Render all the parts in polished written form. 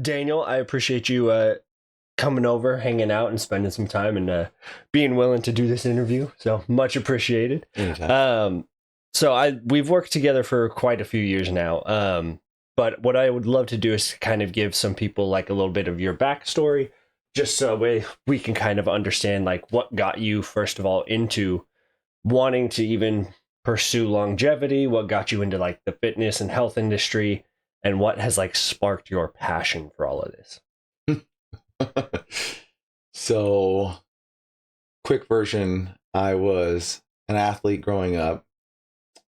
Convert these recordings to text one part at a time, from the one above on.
Daniel, I appreciate you coming over, hanging out, and spending some time and being willing to do this interview. So much appreciated. Anytime. We've worked together for quite a few years now. But what I would love to do is kind of give some people like a little bit of your backstory, just so we can kind of understand like what got you first of all into wanting to even pursue longevity, what got you into like the fitness and health industry, and what has like sparked your passion for all of this. So, quick version, I was an athlete growing up.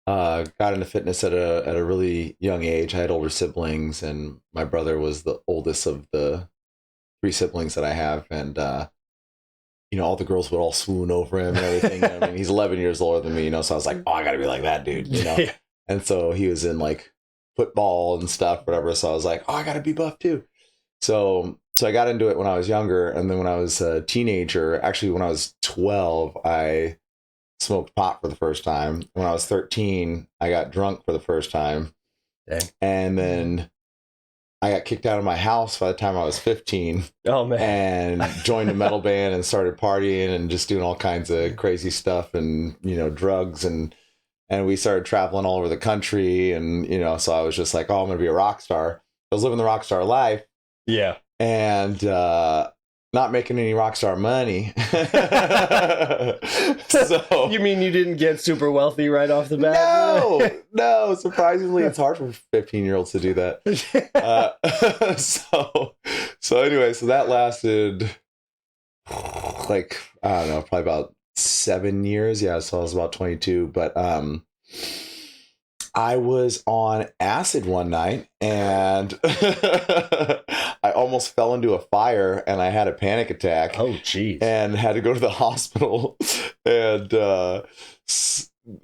Got into fitness at a really young age. I had older siblings, and my brother was the oldest of the three siblings that I have. And all the girls would all swoon over him and everything. I mean, he's 11 years older than me, so I was like, oh, I got to be like that dude, Yeah. And so he was in like football and stuff, whatever. So I was like, oh, I got to be buff too. So I got into it when I was younger, and then when I was a teenager, actually when I was 12, I smoked pot for the first time. When I was 13, I got drunk for the first time. Dang. And then I got kicked out of my house by the time I was 15. Oh man. And joined a metal band and started partying and just doing all kinds of crazy stuff and, drugs and we started traveling all over the country and, so I was just like, oh, I'm going to be a rock star. I was living the rock star life. Yeah. And not making any rock star money. So you mean you didn't get super wealthy right off the bat? No. Surprisingly, it's hard for 15-year-olds to do that. So anyway, so that lasted like, I don't know, probably about 7 years. Yeah, so I was about 22. But I was on acid one night and I almost fell into a fire and I had a panic attack. Oh, geez. And had to go to the hospital and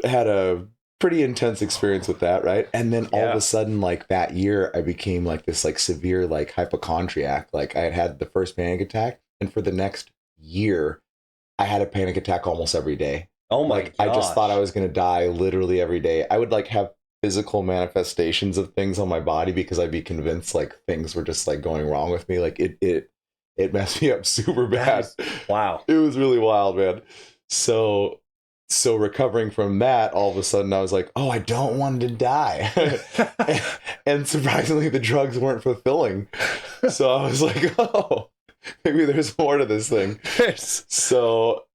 had a pretty intense experience with that, right? And then all of a sudden, like that year, I became like this like severe like hypochondriac. Like I had the first panic attack, and for the next year, I had a panic attack almost every day. Oh my gosh. I just thought I was going to die literally every day. I would like have physical manifestations of things on my body because I'd be convinced like things were just like going wrong with me. Like it messed me up super bad. Wow. It was really wild, man. So recovering from that, all of a sudden I was like, oh, I don't want to die. and surprisingly, the drugs weren't fulfilling. So I was like, oh, maybe there's more to this thing. So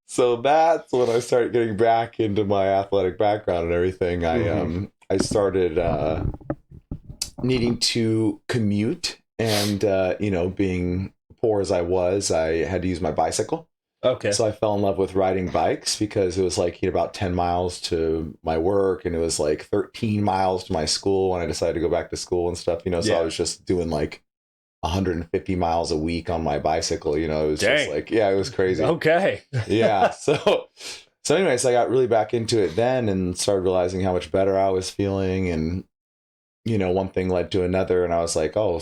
that's when I started getting back into my athletic background and everything. I started needing to commute and, being poor as I was, I had to use my bicycle. Okay. So I fell in love with riding bikes because it was like about 10 miles to my work and it was like 13 miles to my school when I decided to go back to school and stuff, so I was just doing like 150 miles a week on my bicycle, it was just like, it was crazy. Okay. Yeah. So anyways, I got really back into it then and started realizing how much better I was feeling. And, one thing led to another. And I was like, oh,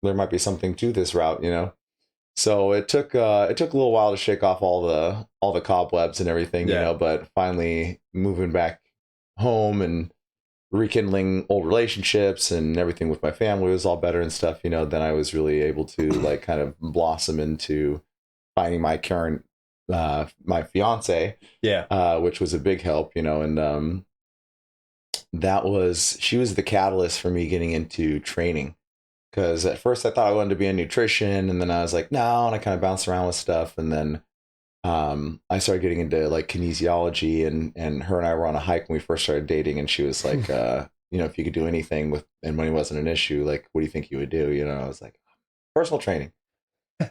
there might be something to this route, So it took a little while to shake off all the cobwebs and everything, but finally moving back home and rekindling old relationships and everything with my family was all better and stuff, then I was really able to like kind of blossom into finding my current my fiance, which was a big help, and she was the catalyst for me getting into training. Because at first I thought I wanted to be in nutrition, and then I was like, no, and I kind of bounced around with stuff. And then I started getting into like kinesiology, and her and I were on a hike when we first started dating, and she was like, if you could do anything and money wasn't an issue, like, what do you think you would do? I was like, personal training.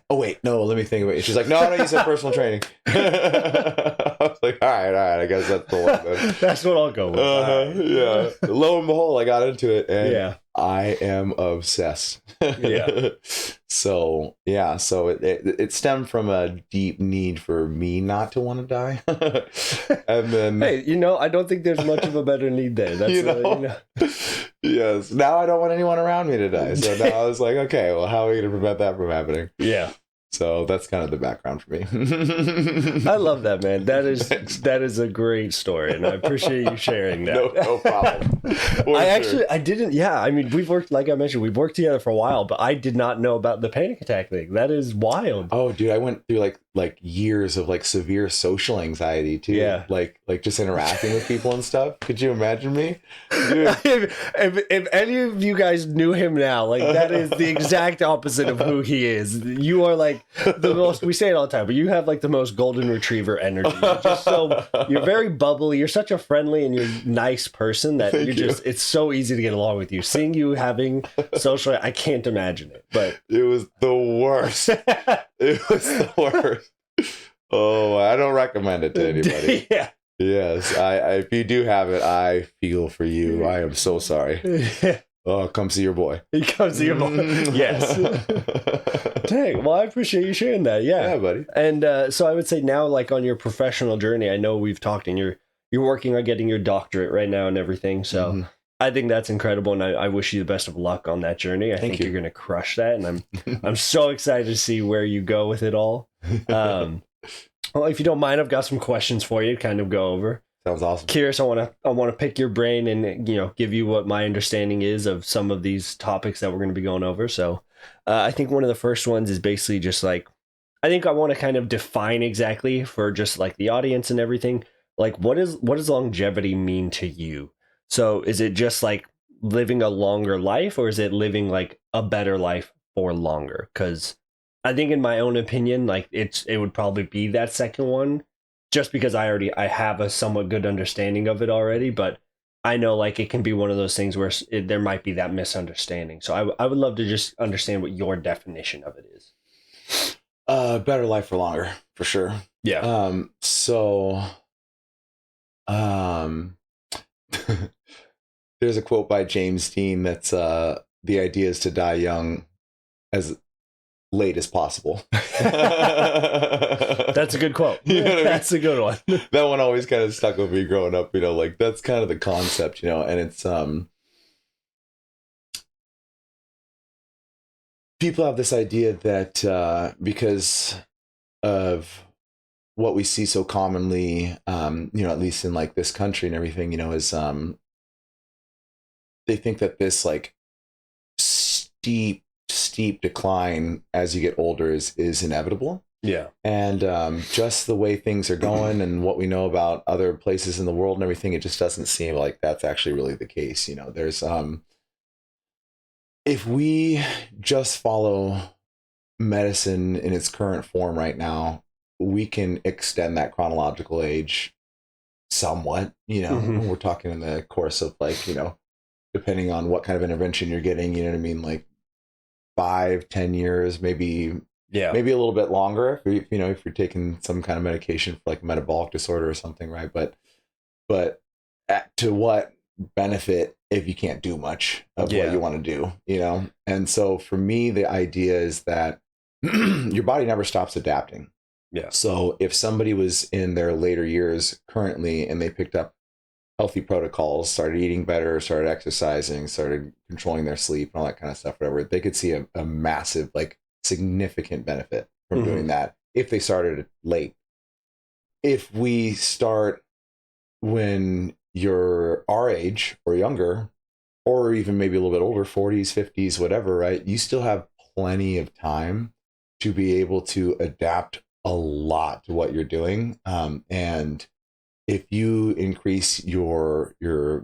Oh, wait, no, let me think about it. She's like, no, you said personal training. I was like, all right, I guess that's the one then. That's what I'll go with. Right. Yeah. Lo and behold, I got into it, and I am obsessed. So it stemmed from a deep need for me not to want to die. And then hey, I don't think there's much of a better need there. That's Yes. Now I don't want anyone around me to die. So now I was like, okay, well, how are we going to prevent that from happening? Yeah. So that's kind of the background for me. I love that, man. Thanks. That is a great story, and I appreciate you sharing that. No problem. I didn't. Yeah, I mean, we've worked, like I mentioned, we've worked together for a while, but I did not know about the panic attack thing. That is wild. Oh, dude, I went through like years of like severe social anxiety too. Yeah. Like just interacting with people and stuff. Could you imagine me? Dude. If any of you guys knew him now, like that is the exact opposite of who he is. You are like the most. We say it all the time, but you have like the most golden retriever energy. You're very bubbly. You're such a friendly and you're nice person that Thank you. it's so easy to get along with you. Seeing you having social, I can't imagine it. But it was the worst. It was the worst. Oh, I don't recommend it to anybody. Yeah. Yes, I if you do have it, I feel for you. I am so sorry. Oh, come see your boy. He comes to your boy. Yes. Dang. Well, I appreciate you sharing that. Yeah, buddy. And so I would say now, like on your professional journey, I know we've talked, and you're working on getting your doctorate right now and everything. So I think that's incredible, and I wish you the best of luck on that journey. I think you're going to crush that, and I'm so excited to see where you go with it all. Well, if you don't mind, I've got some questions for you to kind of go over. Sounds awesome. Curious, I want to pick your brain and give you what my understanding is of some of these topics that we're going to be going over. So I think one of the first ones is basically just like, I think I want to kind of define exactly for just like the audience and everything, like what does longevity mean to you? So is it just like living a longer life, or is it living like a better life for longer? Because I think in my own opinion, like it would probably be that second one, just because I have a somewhat good understanding of it already, but I know like it can be one of those things where there might be that misunderstanding. So I would love to just understand what your definition of it is. Better life for longer, for sure. Yeah. There's a quote by James Dean that's the idea is to die young as late as possible. That's a good quote. You know what I mean? That's a good one. That one always kind of stuck with me growing up, like that's kind of the concept, and it's people have this idea that because of what we see so commonly, at least in like this country and everything, is they think that this like steep decline as you get older is inevitable. Yeah. And just the way things are going and what we know about other places in the world and everything, it just doesn't seem like that's actually really the case. There's if we just follow medicine in its current form right now, we can extend that chronological age somewhat. We're talking in the course of like, depending on what kind of intervention you're getting, you know what I mean? Like 5-10 years, maybe a little bit longer if you're taking some kind of medication for like a metabolic disorder or something, right? But to what benefit if you can't do much of what you want to do, And so for me, the idea is that your body never stops adapting. Yeah. So if somebody was in their later years currently and they picked up healthy protocols, started eating better, started exercising, started controlling their sleep and all that kind of stuff, whatever, they could see a massive, like significant benefit from doing that if they started late. If we start when you're our age or younger, or even maybe a little bit older, 40s, 50s, whatever, right? You still have plenty of time to be able to adapt a lot to what you're doing. And if you increase your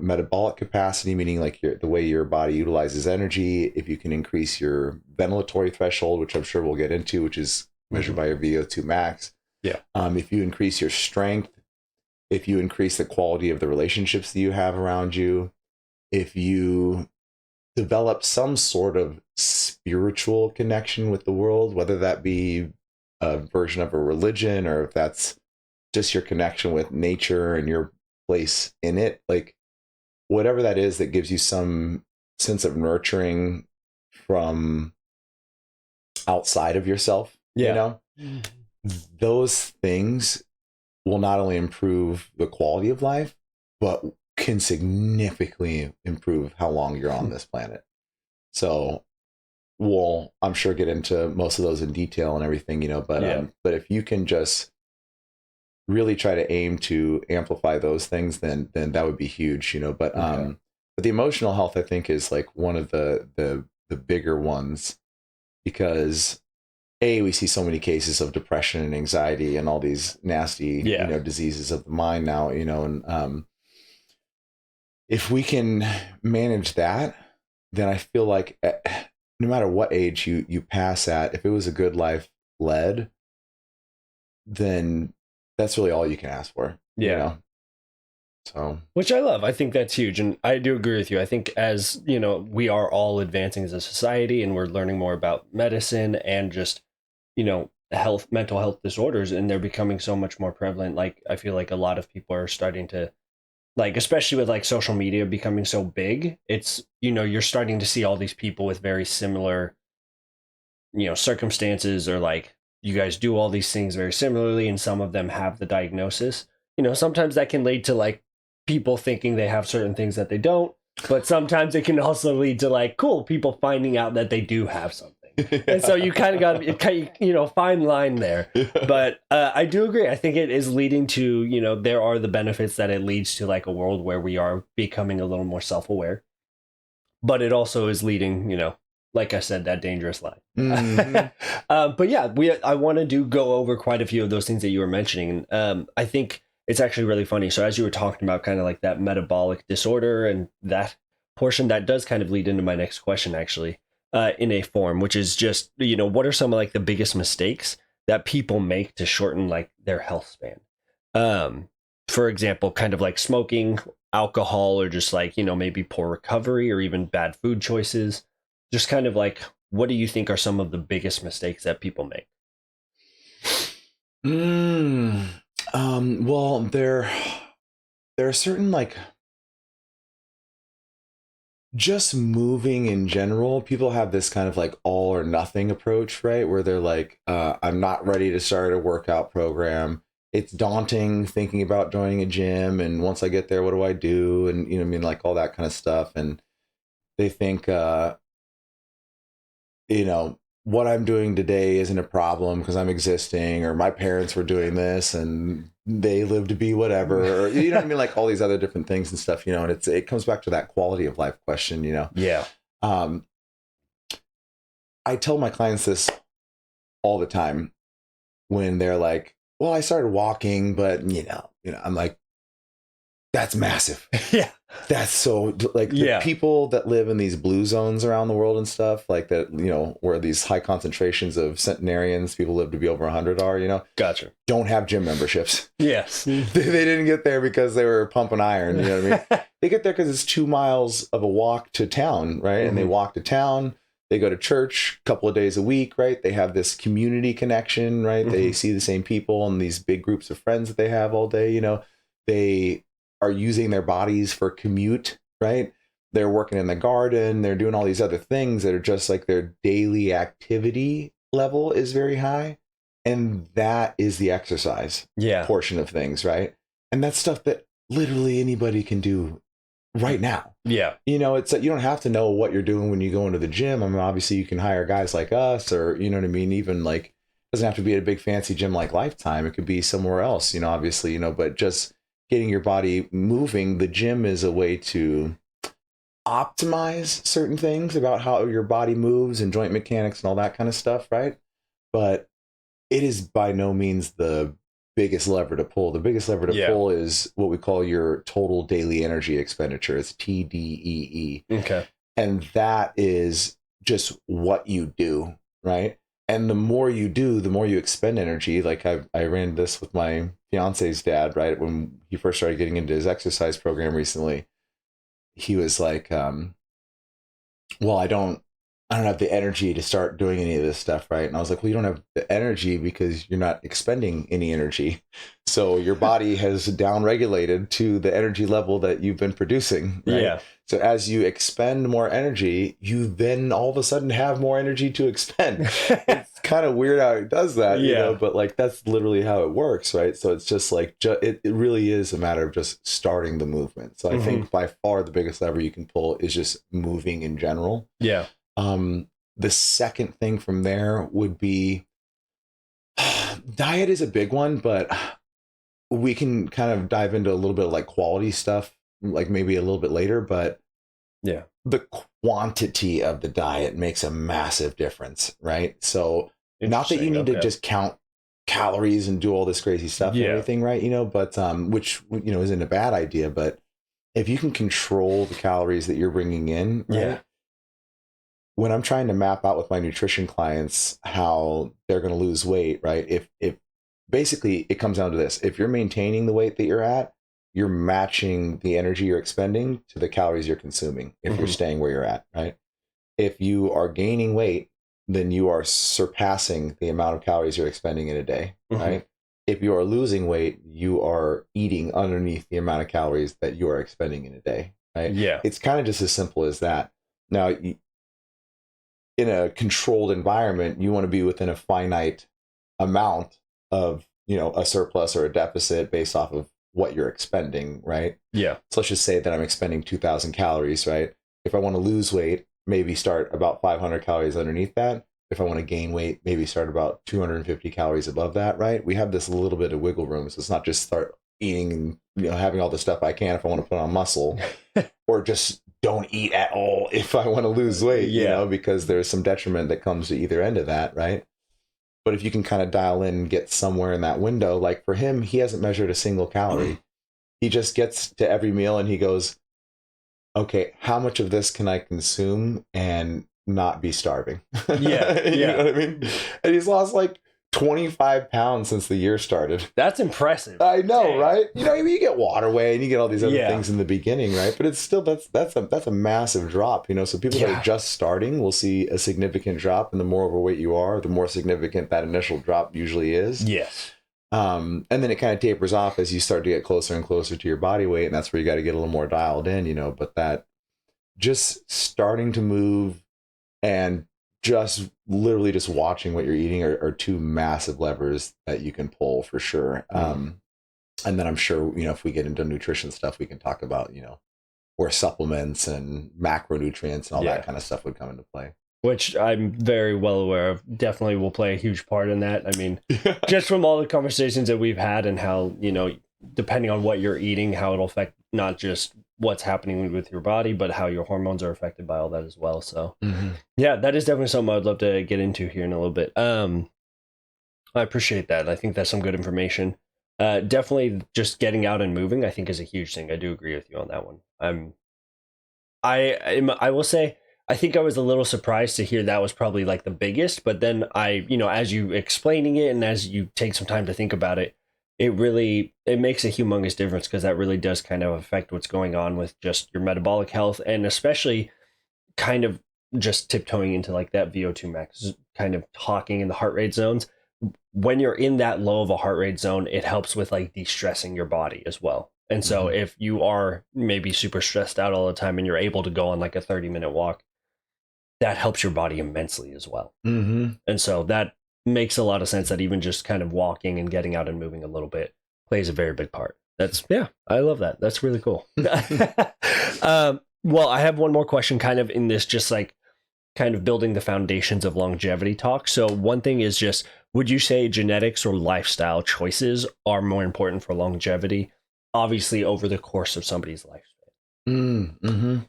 metabolic capacity, meaning like the way your body utilizes energy, if you can increase your ventilatory threshold, which I'm sure we'll get into, which is measured by your VO2 max. Yeah. If you increase your strength, if you increase the quality of the relationships that you have around you, if you develop some sort of spiritual connection with the world, whether that be a version of a religion or if that's just your connection with nature and your place in it, like whatever that is that gives you some sense of nurturing from outside of yourself, those things will not only improve the quality of life, but can significantly improve how long you're on this planet. So we'll, I'm sure, get into most of those in detail and everything, but if you can just really try to aim to amplify those things, then that would be huge, but the emotional health, I think, is like one of the bigger ones, because we see so many cases of depression and anxiety and all these nasty, diseases of the mind now, and if we can manage that, then I feel like no matter what age you pass at, if it was a good life led, then that's really all you can ask for. So, which I love. I think that's huge. And I do agree with you. I think as, we are all advancing as a society and we're learning more about medicine and just, mental health disorders, and they're becoming so much more prevalent. Like, I feel like a lot of people are starting to, like, especially with like social media becoming so big, it's, you're starting to see all these people with very similar, circumstances, or like, you guys do all these things very similarly, and some of them have the diagnosis. Sometimes that can lead to like people thinking they have certain things that they don't, but sometimes it can also lead to like cool people finding out that they do have something. And so you kind of got to, fine line there. But I do agree. I think it is leading to, there are the benefits that it leads to, like a world where we are becoming a little more self-aware. But it also is leading, like I said, that dangerous line. Mm-hmm. But yeah, I want to go over quite a few of those things that you were mentioning. I think it's actually really funny. So as you were talking about kind of like that metabolic disorder and that portion, that does kind of lead into my next question, actually, in a form, which is just, what are some of like the biggest mistakes that people make to shorten like their health span? For example, kind of like smoking, alcohol, or just like, maybe poor recovery or even bad food choices. Just kind of like, what do you think are some of the biggest mistakes that people make? Well, there are certain, like, just moving in general, people have this kind of like all or nothing approach, right? Where they're like, I'm not ready to start a workout program. It's daunting thinking about joining a gym. And once I get there, what do I do? And, like all that kind of stuff. And they think, what I'm doing today isn't a problem because I'm existing, or my parents were doing this and they live to be whatever, or, like all these other different things and stuff, and it comes back to that quality of life question, Yeah. I tell my clients this all the time when they're like, well, I started walking, but I'm like, that's massive. Yeah. That's so, like, the people that live in these blue zones around the world and stuff like that, where these high concentrations of centenarians, people live to be over 100 are, Gotcha. don't have gym memberships. Yes. They didn't get there because they were pumping iron. You know what I mean? They get there because it's 2 miles of a walk to town, right? Mm-hmm. And they walk to town. They go to church a couple of days a week, right? They have this community connection, right? Mm-hmm. They see the same people and these big groups of friends that they have all day. They are using their bodies for commute, right? They're working in the garden. They're doing all these other things that are just like their daily activity level is very high. And that is the exercise portion of things, right? And that's stuff that literally anybody can do right now. Yeah. It's like, you don't have to know what you're doing when you go into the gym. I mean, obviously you can hire guys like us, or, you know what I mean? Even like, it doesn't have to be at a big fancy gym like Lifetime. It could be somewhere else, obviously, but just getting your body moving. The gym is a way to optimize certain things about how your body moves and joint mechanics and all that kind of stuff, right? But it is by no means the biggest lever to pull. The biggest lever to pull is what we call your total daily energy expenditure. It's TDEE. Okay. And that is just what you do, right? And the more you do, the more you expend energy. Like I ran this with my fiance's dad, right? When he first started getting into his exercise program recently, he was like, well, I don't have the energy to start doing any of this stuff, right? And I was like, well, you don't have the energy because you're not expending any energy. So your body has downregulated to the energy level that you've been producing, right? Yeah. So as you expend more energy, you then all of a sudden have more energy to expend. It's kind of weird how it does that, but like that's literally how it works, right? So it's just like, it really is a matter of just starting the movement. So I think by far the biggest lever you can pull is just moving in general. Yeah. the second thing from there would be diet is a big one, but we can kind of dive into a little bit of like quality stuff, like maybe a little bit later. But Yeah. the quantity of the diet makes a massive difference, right? So not that you need to just count calories and do all this crazy stuff and everything, right? But which isn't a bad idea, but if you can control the calories that you're bringing in, right? When I'm trying to map out with my nutrition clients how they're going to lose weight, right? If basically it comes down to this: if you're maintaining the weight that you're at, you're matching the energy you're expending to the calories you're consuming. If you're staying where you're at, right? If you are gaining weight, then you are surpassing the amount of calories you're expending in a day, right? If you are losing weight, you are eating underneath the amount of calories that you are expending in a day, right? Yeah. It's kind of just as simple as that. Now, in a controlled environment, you want to be within a finite amount of, a surplus or a deficit based off of what you're expending, right? Yeah. So let's just say that I'm expending 2,000 calories, right? If I want to lose weight, maybe start about 500 calories underneath that. If I want to gain weight, maybe start about 250 calories above that, right? We have this little bit of wiggle room. So it's not just start eating and having all the stuff I can if I want to put on muscle, or just don't eat at all if I want to lose weight, because there's some detriment that comes to either end of that, right? But if you can kind of dial in and get somewhere in that window, like for him, he hasn't measured a single calorie. He just gets to every meal and he goes, okay, how much of this can I consume and not be starving? Yeah. You know what I mean? And he's lost like 25 pounds since the year started. That's impressive. I know, right? You get water weight and you get all these other things in the beginning, right? But it's still that's a massive drop, So people that are just starting will see a significant drop, and the more overweight you are, the more significant that initial drop usually is. Yes. And then it kind of tapers off as you start to get closer and closer to your body weight, and that's where you got to get a little more dialed in, But that just starting to move and just literally just watching what you're eating are two massive levers that you can pull for sure. And then I'm sure, if we get into nutrition stuff, we can talk about, where supplements and macronutrients and all that kind of stuff would come into play. Which I'm very well aware of. Definitely will play a huge part in that. I mean, just from all the conversations that we've had and how, depending on what you're eating, how it'll affect not just what's happening with your body, but how your hormones are affected by all that as well. So yeah, that is definitely something I'd love to get into here in a little bit. I appreciate that. I think that's some good information. Definitely just getting out and moving, I think, is a huge thing. I do agree with you on that one. I will say, I think I was a little surprised to hear that was probably like the biggest, but then as you explaining it and as you take some time to think about it, it makes a humongous difference, because that really does kind of affect what's going on with just your metabolic health, and especially kind of just tiptoeing into like that VO2 max, kind of talking in the heart rate zones. When you're in that low of a heart rate zone, it helps with like de-stressing your body as well. And so if you are maybe super stressed out all the time and you're able to go on like a 30-minute walk, that helps your body immensely as well. And so that makes a lot of sense, that even just kind of walking and getting out and moving a little bit plays a very big part. I love that. That's really cool. Well, I have one more question kind of in this, just like kind of building the foundations of longevity talk. So one thing is just, would you say genetics or lifestyle choices are more important for longevity, obviously over the course of somebody's lifespan?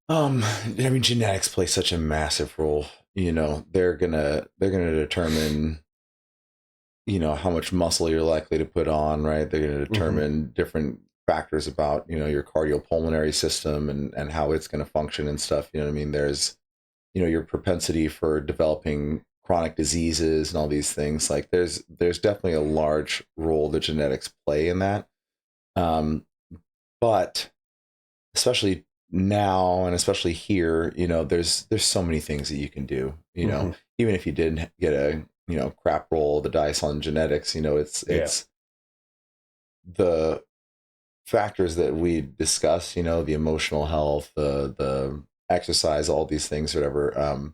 I mean, genetics play such a massive role. They're gonna determine, how much muscle you're likely to put on, right? They're gonna determine different factors about, your cardiopulmonary system and how it's gonna function and stuff. You know what I mean? There's, your propensity for developing chronic diseases and all these things. Like there's definitely a large role that genetics play in that. But especially now, and especially here, there's so many things that you can do, even if you didn't get a, crap roll of the dice on genetics, it's the factors that we discuss, the emotional health, the exercise, all these things, whatever,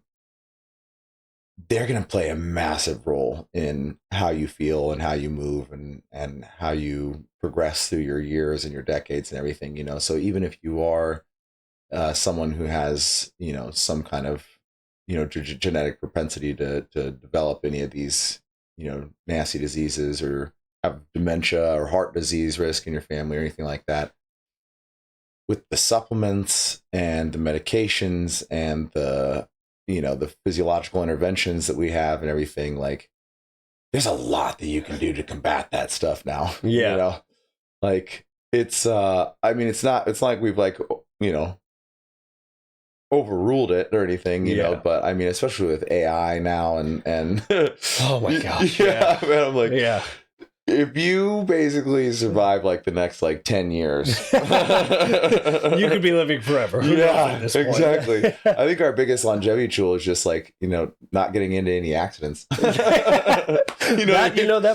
they're going to play a massive role in how you feel and how you move and how you progress through your years and your decades and everything, so even if you are someone who has, some kind of genetic propensity to develop any of these, nasty diseases or have dementia or heart disease risk in your family or anything like that. With the supplements and the medications and the physiological interventions that we have and everything, like there's a lot that you can do to combat that stuff now. Yeah. Like it's it's not like we've like, overruled it or anything, but I mean, especially with AI now and oh my gosh. Yeah. Man, I'm like, yeah. If you basically survive like the next like 10 years, you could be living forever. Yeah, exactly. I think our biggest longevity tool is just like, not getting into any accidents. That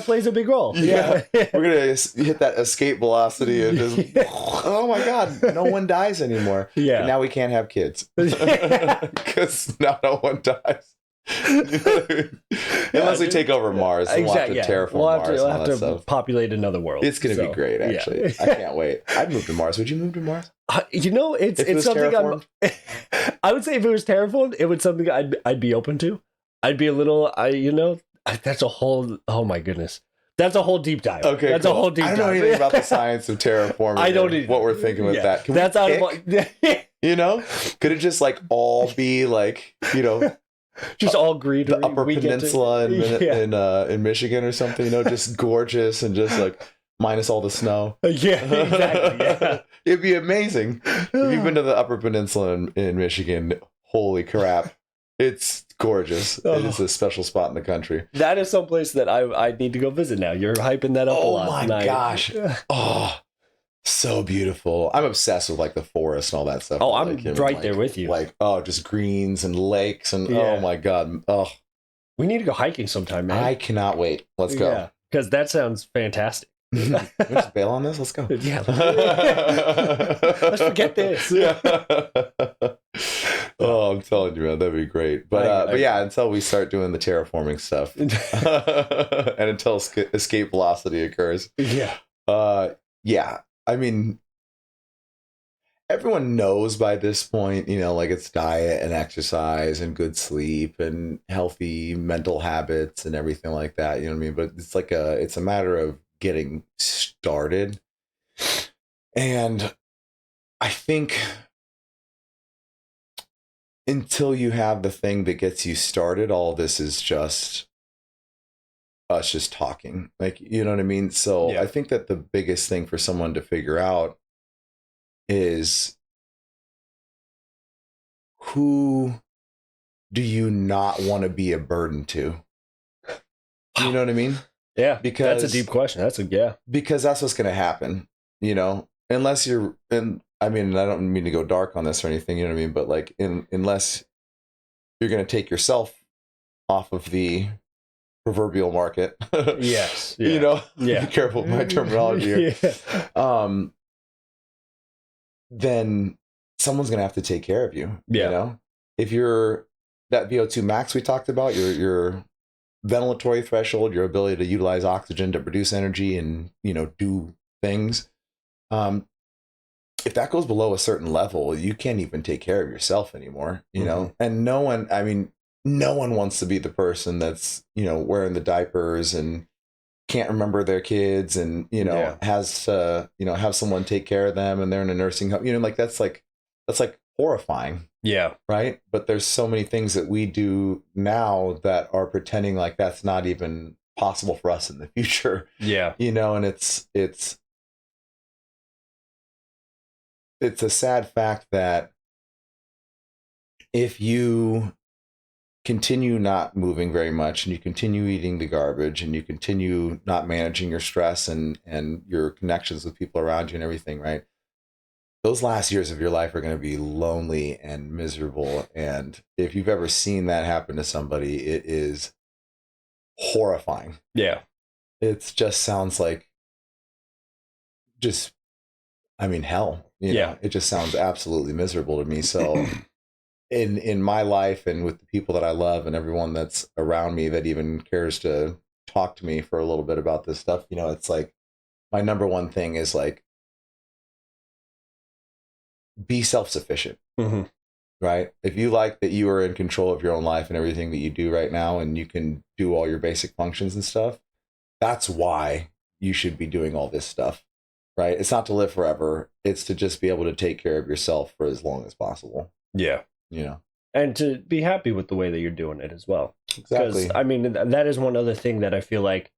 plays a big role. Yeah. We're going to hit that escape velocity and just, oh my God, no one dies anymore. Yeah. And now we can't have kids because now no one dies. Unless we take over Mars, and we'll have to terraform Mars. We'll have to populate another world. It's going to be great, actually. Yeah. I can't wait. I'd move to Mars. Would you move to Mars? It's something I would say if it was terraformed, it would something I'd be open to. I'd be a little, that's a whole, oh my goodness. That's a whole deep dive. Okay, that's cool. a whole deep dive. I don't know anything about the science of terraforming. I don't either. What we're thinking with that. Can that's out of my, could it just like all be like, just all green, the Upper Peninsula in Michigan or something, just gorgeous and just like minus all the snow. Yeah, exactly. Yeah. It'd be amazing. If you've been to the Upper Peninsula in Michigan, holy crap. It's gorgeous. It is a special spot in the country. That is someplace that I need to go visit now. You're hyping that up a lot. Oh my gosh. Oh, so beautiful. I'm obsessed with like the forest and all that stuff. Oh, I'm right there with you. Like, just greens and lakes and oh my God. Oh, we need to go hiking sometime, man. I cannot wait. Let's go. Yeah, because that sounds fantastic. Let's bail on this. Let's go. Yeah. Let's forget this. Yeah. Oh, I'm telling you, man, that'd be great. But yeah, until we start doing the terraforming stuff, and until escape velocity occurs. Yeah. Yeah. I mean, everyone knows by this point, like it's diet and exercise and good sleep and healthy mental habits and everything like that. You know what I mean? But it's like it's a matter of getting started. And I think until you have the thing that gets you started, all this is just us just talking, like, you know what I mean? So I think that the biggest thing for someone to figure out is, who do you not want to be a burden to? You know what I mean? Yeah, because that's a deep question. Because that's what's going to happen, unless you're, and I mean, I don't mean to go dark on this or anything, you know what I mean? But like, unless you're going to take yourself off of the proverbial market. Yes. Yeah. Be careful with my terminology here. Yeah. Then someone's gonna have to take care of you. Yeah. If you're that VO2 max we talked about, your ventilatory threshold, your ability to utilize oxygen to produce energy and do things. If that goes below a certain level, you can't even take care of yourself anymore. And no one wants to be the person that's, wearing the diapers and can't remember their kids and, has to, have someone take care of them and they're in a nursing home, that's horrifying. Yeah. Right. But there's so many things that we do now that are pretending like that's not even possible for us in the future. Yeah. And it's a sad fact that if you continue not moving very much and you continue eating the garbage and you continue not managing your stress and your connections with people around you and everything, right? Those last years of your life are going to be lonely and miserable. And if you've ever seen that happen to somebody, it is horrifying. Yeah. It just sounds like hell. It just sounds absolutely miserable to me. So in my life and with the people that I love and everyone that's around me that even cares to talk to me for a little bit about this stuff, it's like my number one thing is like, be self-sufficient. Mm-hmm. right? If you like that you are in control of your own life and everything that you do right now, and you can do all your basic functions and stuff, that's why you should be doing all this stuff, right? It's not to live forever. It's to just be able to take care of yourself for as long as possible. Yeah. You know, And to be happy with the way that you're doing it as well. exactly. Because, I mean, that is one other thing that I feel like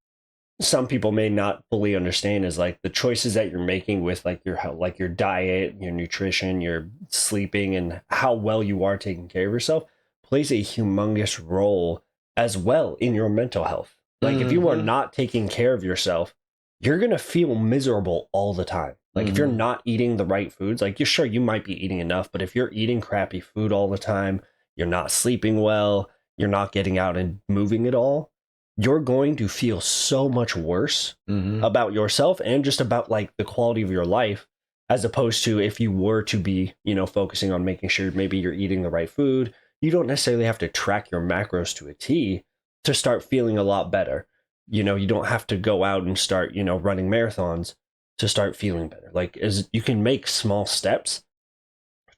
some people may not fully understand is like the choices that you're making with like your health, like your diet, your nutrition, your sleeping, and how well you are taking care of yourself plays a humongous role as well in your mental health. Like if you are not taking care of yourself, you're going to feel miserable all the time. Like if you're not eating the right foods, like you're sure you might be eating enough, but if you're eating crappy food all the time, you're not sleeping well, you're not getting out and moving at all, you're going to feel so much worse about yourself and just about like the quality of your life, as opposed to if you were to be, you know, focusing on making sure maybe you're eating the right food. You don't necessarily have to track your macros to a T to start feeling a lot better. You know, you don't have to go out and start, you know, running marathons to start feeling better. Like as you can make small steps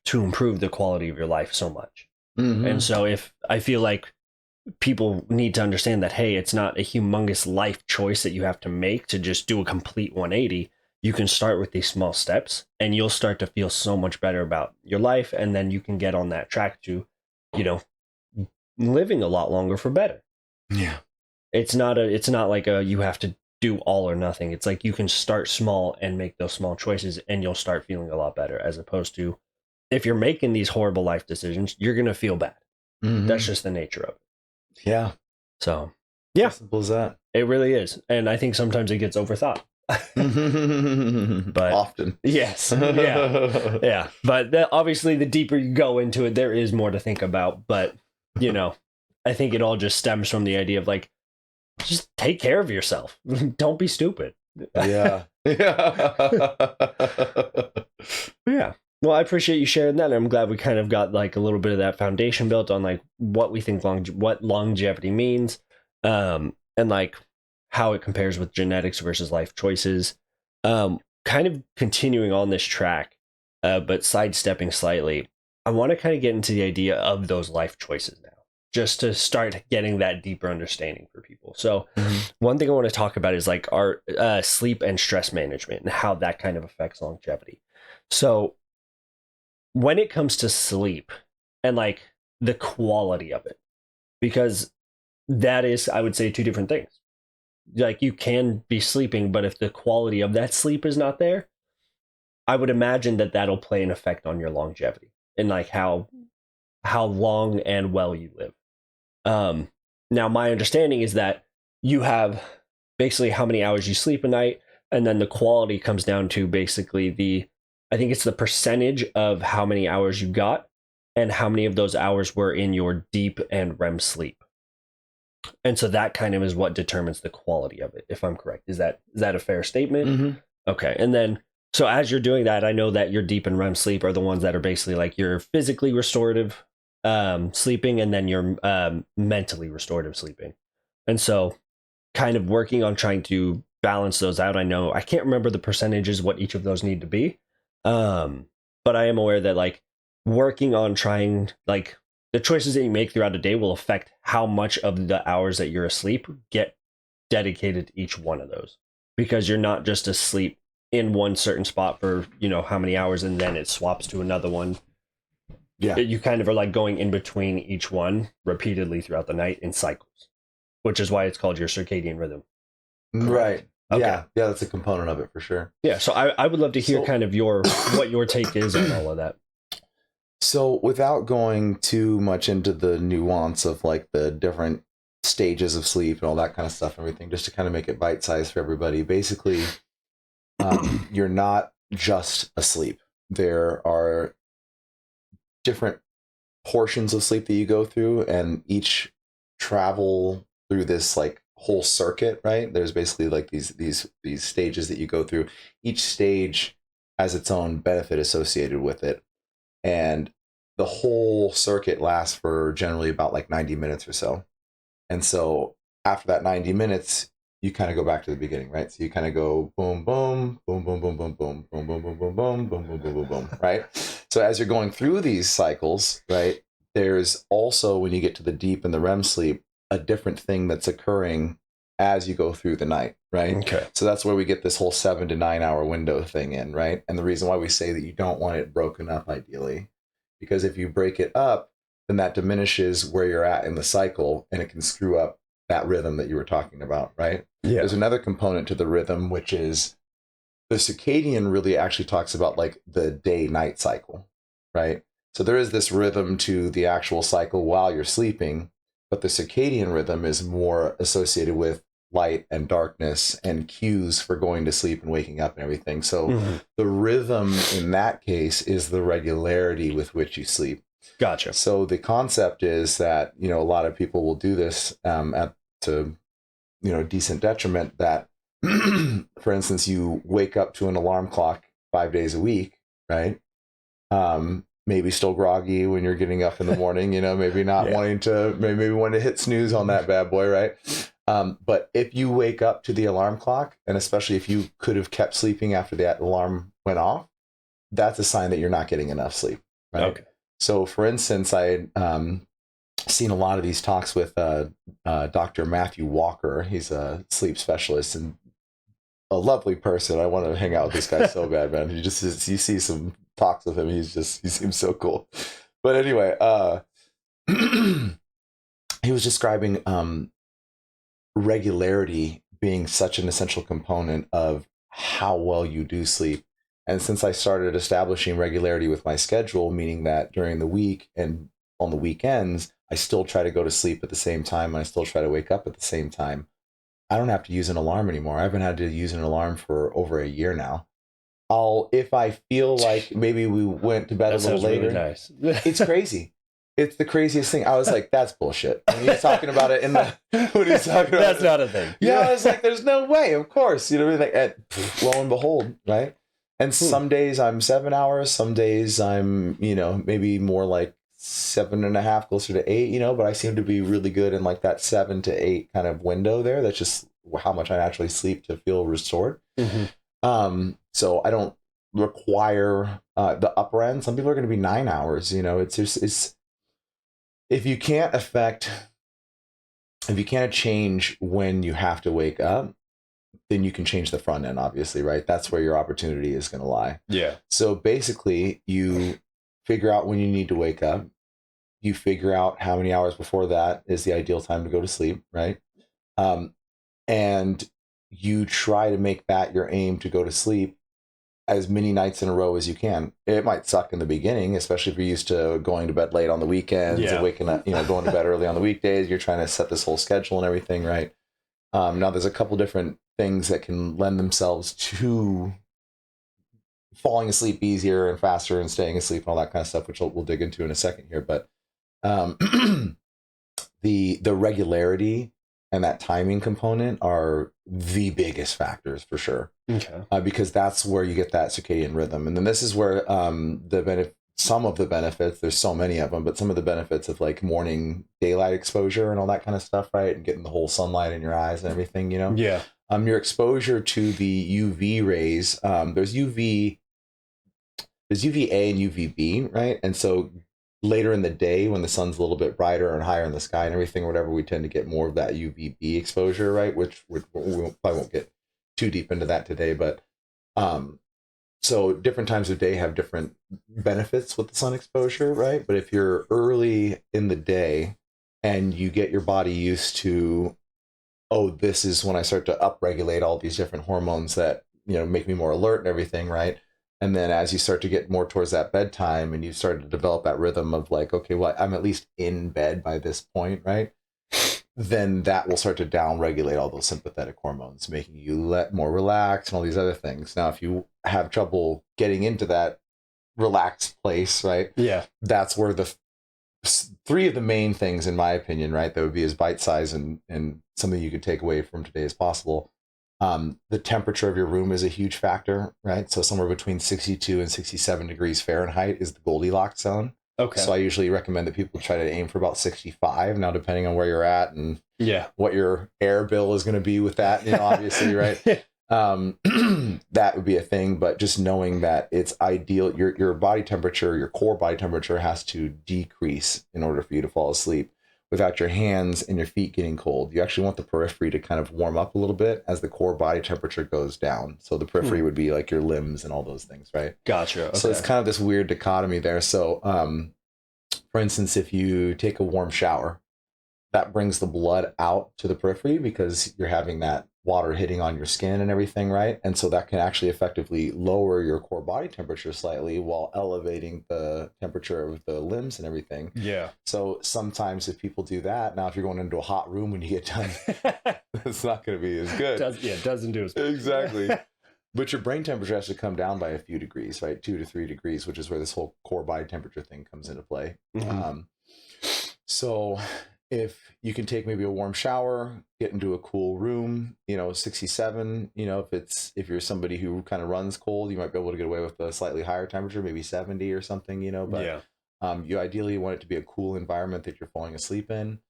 to improve the quality of your life so much. And so if I feel like people need to understand that, hey, it's not a humongous life choice that you have to make to just do a complete 180. You can start with these small steps and you'll start to feel so much better about your life. And then you can get on that track to, you know, living a lot longer for better. Yeah. It's not like you have to do all or nothing. It's like you can start small and make those small choices and you'll start feeling a lot better, as opposed to if you're making these horrible life decisions, you're going to feel bad. That's just the nature of it. Yeah. So, yeah. As simple as that. It really is. And I think sometimes it gets overthought. But often. Yes. Yeah. Yeah. But obviously, the deeper you go into it, there is more to think about. But, you know, I think it all just stems from the idea of like, just take care of yourself. Don't be stupid. Yeah. Yeah. Well, I appreciate you sharing that. I'm glad we kind of got like a little bit of that foundation built on like what we think what longevity means, and like how it compares with genetics versus life choices. Kind of continuing on this track, but sidestepping slightly. I want to kind of get into the idea of those life choices now, just to start getting that deeper understanding for people. So, one thing I want to talk about is like our sleep and stress management and how that kind of affects longevity. So, when it comes to sleep and like the quality of it, because that is, I would say, two different things. Like you can be sleeping, but if the quality of that sleep is not there, I would imagine that that'll play an effect on your longevity and like how long and well you live. Now my understanding is that you have basically how many hours you sleep a night, and then the quality comes down to basically I think it's the percentage of how many hours you got and how many of those hours were in your deep and REM sleep. And so that kind of is what determines the quality of it, if I'm correct. Is that a fair statement? Okay. And then, so as you're doing that, I know that your deep and REM sleep are the ones that are basically like your physically restorative sleeping, and then your mentally restorative sleeping. And so kind of working on trying to balance those out. I can't remember the percentages, what each of those need to be. But I am aware that like working on trying, like the choices that you make throughout a day will affect how much of the hours that you're asleep get dedicated to each one of those, because you're not just asleep in one certain spot for, you know, how many hours and then it swaps to another one. Yeah. You kind of are like going in between each one repeatedly throughout the night in cycles, which is why it's called your circadian rhythm. Right. Okay. Yeah, that's a component of it for sure. Yeah, so I would love to hear kind of what your take is on all of that. So without going too much into the nuance of like the different stages of sleep and all that kind of stuff and everything, just to kind of make it bite-sized for everybody, basically, you're not just asleep. There are different portions of sleep that you go through, and each travel through this like whole circuit, right? There's basically like these stages that you go through. Each stage has its own benefit associated with it, and the whole circuit lasts for generally about like 90 minutes or so. And so after that 90 minutes, you kind of go back to the beginning, right? So you kind of go boom, boom, boom, boom, boom, boom, boom, boom, boom, boom, boom, boom, boom, boom, boom, boom, boom, right? So as you're going through these cycles, right, there's also, when you get to the deep and the REM sleep, a different thing that's occurring as you go through the night, right? Okay. So that's where we get this whole 7 to 9 hour window thing in, right? And the reason why we say that you don't want it broken up ideally, because if you break it up, then that diminishes where you're at in the cycle, and it can screw up that rhythm that you were talking about, right? Yeah. There's another component to the rhythm, which is the circadian really actually talks about like the day-night cycle, right? So there is this rhythm to the actual cycle while you're sleeping, but the circadian rhythm is more associated with light and darkness and cues for going to sleep and waking up and everything. So the rhythm in that case is the regularity with which you sleep. Gotcha. So the concept is that, you know, a lot of people will do this to, you know, decent detriment that, for instance, you wake up to an alarm clock 5 days a week, right? Maybe still groggy when you're getting up in the morning, you know, maybe not wanting to, maybe wanting to hit snooze on that bad boy, right? But if you wake up to the alarm clock, and especially if you could have kept sleeping after that alarm went off, that's a sign that you're not getting enough sleep, right? Okay. So for instance, I had seen a lot of these talks with Dr. Matthew Walker. He's a sleep specialist and a lovely person. I want to hang out with this guy so bad, man. You see some talks with him. He seems so cool. But anyway, he was describing regularity being such an essential component of how well you do sleep. And since I started establishing regularity with my schedule, meaning that during the week and on the weekends, I still try to go to sleep at the same time and I still try to wake up at the same time, I don't have to use an alarm anymore. I haven't had to use an alarm for over a year now. If I feel like maybe we went to bed a little later. Really nice. It's crazy. It's the craziest thing. I was like, that's bullshit. When he's talking about it that's not a thing. Yeah, I was like, there's no way. Of course, you know, like, lo and behold, right? And some days I'm 7 hours. Some days I'm, you know, maybe more like 7.5, closer to 8. You know, but I seem to be really good in like that 7 to 8 kind of window there. That's just how much I naturally sleep to feel restored. So I don't require the upper end. Some people are going to be 9 hours. You know, it's if you can't change when you have to wake up, then you can change the front end, obviously, right? That's where your opportunity is going to lie. Yeah. So basically, you figure out when you need to wake up. You figure out how many hours before that is the ideal time to go to sleep, right? And you try to make that your aim to go to sleep as many nights in a row as you can. It might suck in the beginning, especially if you're used to going to bed late on the weekends and waking up, you know, going to bed early on the weekdays. You're trying to set this whole schedule and everything, right? Now, there's a couple different things that can lend themselves to falling asleep easier and faster and staying asleep and all that kind of stuff, which we'll dig into in a second here. But the regularity and that timing component are the biggest factors for sure. Okay. Because that's where you get that circadian rhythm. And then this is where some of the benefits, there's so many of them, but some of the benefits of like morning daylight exposure and all that kind of stuff, right? And getting the whole sunlight in your eyes and everything, you know? Yeah. Your exposure to the UV rays, there's UVA and UVB, right? And so later in the day when the sun's a little bit brighter and higher in the sky and everything, or whatever, we tend to get more of that UVB exposure, right? Which we probably won't get too deep into that today, but so different times of day have different benefits with the sun exposure, right? But if you're early in the day and you get your body used to, oh, this is when I start to upregulate all these different hormones that, you know, make me more alert and everything, right? And then as you start to get more towards that bedtime and you start to develop that rhythm of like, okay, well, I'm at least in bed by this point, right? Then that will start to down-regulate all those sympathetic hormones, making you more relaxed and all these other things. Now, if you have trouble getting into that relaxed place, right? Yeah. That's where the three of the main things, in my opinion, right, that would be as bite-size and something you could take away from today as possible. The temperature of your room is a huge factor, right? So somewhere between 62 and 67 degrees Fahrenheit is the Goldilocks zone. Okay. So I usually recommend that people try to aim for about 65. Now, depending on where you're at and what your air bill is going to be with that, you know, obviously, right? That would be a thing, but just knowing that it's ideal, your body temperature, your core body temperature has to decrease in order for you to fall asleep without your hands and your feet getting cold. You actually want the periphery to kind of warm up a little bit as the core body temperature goes down. So the periphery would be like your limbs and all those things, right? Gotcha. Okay. So it's kind of this weird dichotomy there. So for instance, if you take a warm shower, that brings the blood out to the periphery because you're having that water hitting on your skin and everything, right? And so that can actually effectively lower your core body temperature slightly while elevating the temperature of the limbs and everything. Yeah. So sometimes if people do that, now if you're going into a hot room when you get done, it's not going to be as good. It doesn't do as much. Exactly. But your brain temperature has to come down by a few degrees, right? 2 to 3 degrees, which is where this whole core body temperature thing comes into play. So if you can take maybe a warm shower, get into a cool room, 67, if you're somebody who kind of runs cold, you might be able to get away with a slightly higher temperature, maybe 70 or something, but you ideally want it to be a cool environment that you're falling asleep in.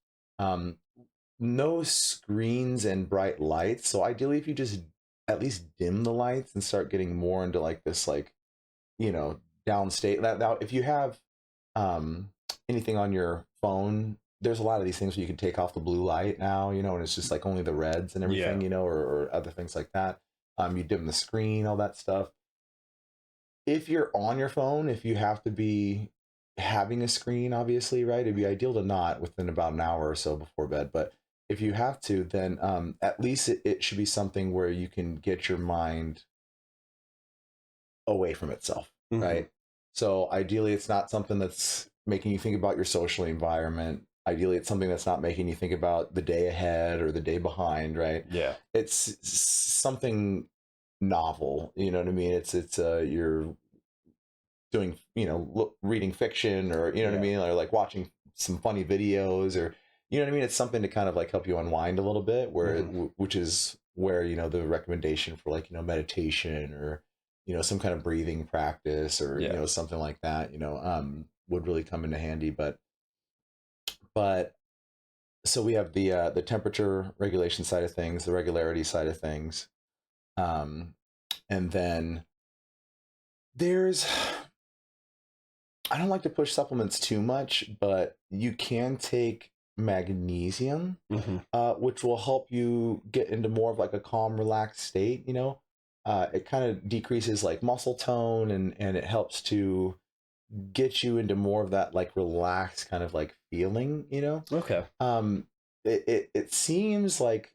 No screens and bright lights. So ideally, if you just at least dim the lights and start getting more into like this, downstate. Now, if you have anything on your phone, there's a lot of these things where you can take off the blue light now, and it's just like only the reds and everything, or other things like that. You dim the screen, all that stuff. If you're on your phone, if you have to be having a screen, obviously, right, it'd be ideal to not within about an hour or so before bed. But if you have to, then at least it should be something where you can get your mind away from itself, right? So ideally, it's not something that's making you think about your social environment. Ideally, it's something that's not making you think about the day ahead or the day behind, right? Yeah. It's something novel, you know what I mean? It's you're doing, reading fiction, or what I mean, or like watching some funny videos, or you know what I mean? It's something to kind of like help you unwind a little bit, where which is where the recommendation for like meditation, or some kind of breathing practice, or something like that, would really come into handy. But so we have the temperature regulation side of things, the regularity side of things, and then there's, I don't like to push supplements too much, but you can take magnesium, which will help you get into more of like a calm, relaxed state. It kind of decreases like muscle tone, and it helps to get you into more of that like relaxed kind of like feeling. Okay. It seems like,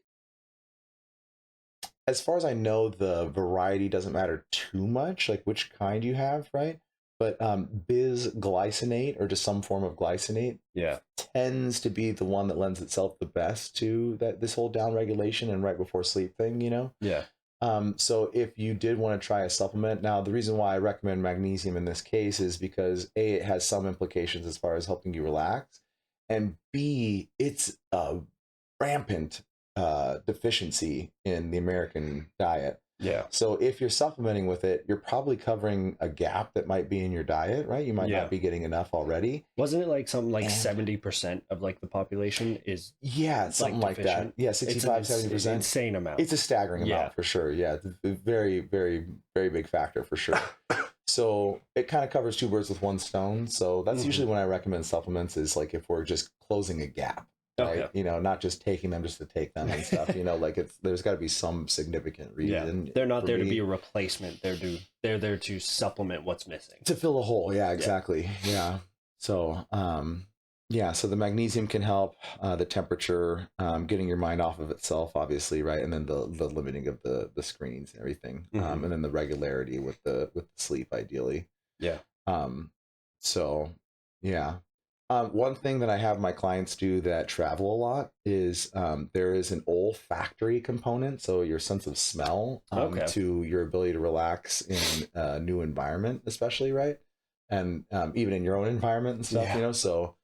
as far as I know, the variety doesn't matter too much, like which kind you have, right? But bisglycinate, or just some form of glycinate, tends to be the one that lends itself the best to this whole down regulation and right before sleep thing. Yeah. So if you did want to try a supplement, now the reason why I recommend magnesium in this case is because A, it has some implications as far as helping you relax, and B, it's a rampant deficiency in the American diet. Yeah. So if you're supplementing with it, you're probably covering a gap that might be in your diet, right? You might not be getting enough already. Wasn't it like something like 70% of like the population is something like that? Yeah, 65, 70%. It's an insane amount. It's a staggering amount for sure. Yeah, it's a very, very, very big factor for sure. So it kind of covers two birds with one stone. So that's usually when I recommend supplements, is like if we're just closing a gap. Right? Okay. Not just taking them just to take them and stuff. Like there's got to be some significant reason. Yeah. They're not there to be a replacement. They're there to supplement what's missing, to fill a hole. Yeah, exactly. Yeah. So so the magnesium can help the temperature, getting your mind off of itself, obviously, right, and then the limiting of the screens and everything, and then the regularity with the sleep, ideally. Yeah. So yeah. One thing that I have my clients do that travel a lot is there is an olfactory component, so your sense of smell, to your ability to relax in a new environment, especially, right? And even in your own environment and stuff, So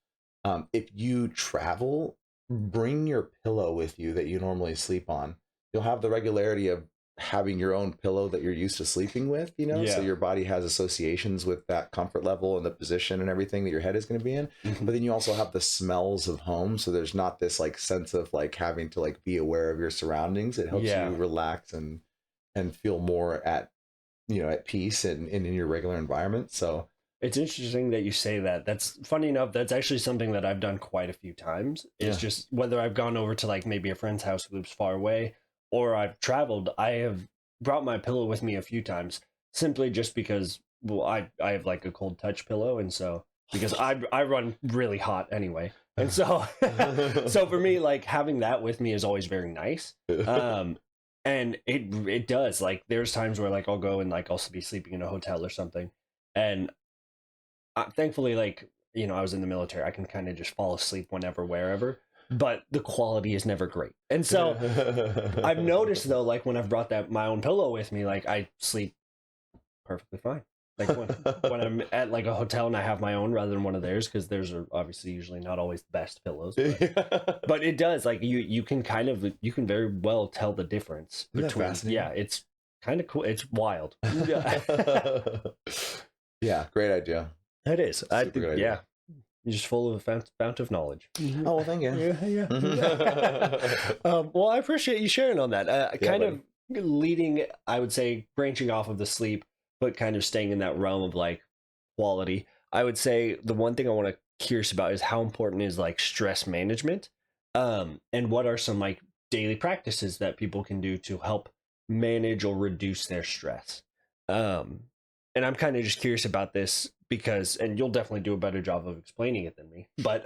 if you travel, bring your pillow with you that you normally sleep on. You'll have the regularity of having your own pillow that you're used to sleeping with, so your body has associations with that comfort level and the position and everything that your head is going to be in. But then you also have the smells of home, so there's not this like sense of like having to like be aware of your surroundings. It helps you relax and and feel more at, at peace and in your regular environment. So it's interesting that you say that. That's funny enough. That's actually something that I've done quite a few times. It's just whether I've gone over to like maybe a friend's house who lives far away, or I've traveled. I have brought my pillow with me a few times simply just because, well, I have like a cold touch pillow, and so because I run really hot anyway, and so so for me, like having that with me is always very nice. And it does, like there's times where like I'll go and like I'll be sleeping in a hotel or something, and thankfully, like, I was in the military, I can kind of just fall asleep whenever, wherever, but the quality is never great. And so I've noticed though, like when I've brought my own pillow with me, like I sleep perfectly fine. Like when I'm at like a hotel and I have my own rather than one of theirs, because theirs are obviously usually not always the best pillows, but it does, like you can very well tell the difference between. Yeah, it's kind of cool. It's wild. Yeah, great idea. It is. Super good idea. Yeah, you're just full of a fount of knowledge. Oh, well, thank you. Yeah. Well, I appreciate you sharing on that. Kind of leading, I would say, branching off of the sleep, but kind of staying in that realm of like quality. I would say the one thing I want to curious about is how important is like stress management, and what are some like daily practices that people can do to help manage or reduce their stress. And I'm kind of just curious about this because, and you'll definitely do a better job of explaining it than me, but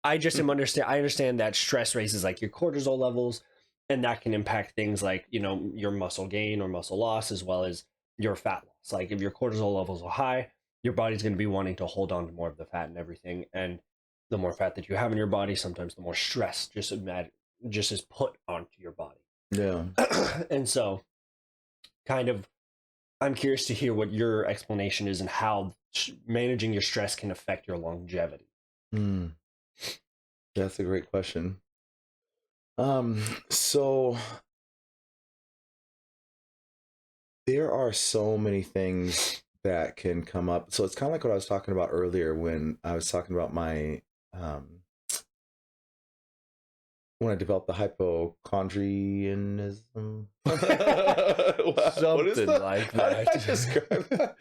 I just I understand that stress raises like your cortisol levels, and that can impact things like, your muscle gain or muscle loss, as well as your fat loss. Like if your cortisol levels are high, your body's going to be wanting to hold on to more of the fat and everything. And the more fat that you have in your body, sometimes the more stress just is put onto your body. Yeah. And so kind of, I'm curious to hear what your explanation is and how managing your stress can affect your longevity. That's a great question. So there are so many things that can come up. So it's kind of like what I was talking about earlier when I was talking about my when I developed the hypochondrianism. Something like that. How did I describe that?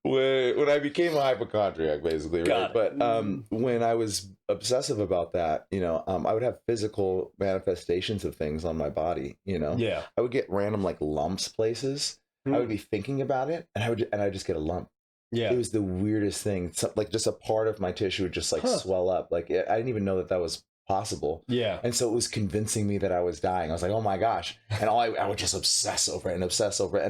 when I became a hypochondriac, basically, right? But when I was obsessive about that, I would have physical manifestations of things on my body. Yeah. I would get random like lumps places. I would be thinking about it, and I just get a lump. Yeah. It was the weirdest thing. Like just a part of my tissue would just like swell up. Like I didn't even know that was possible. Yeah. And so it was convincing me that I was dying. I was like, oh my gosh. And I would just obsess over it. And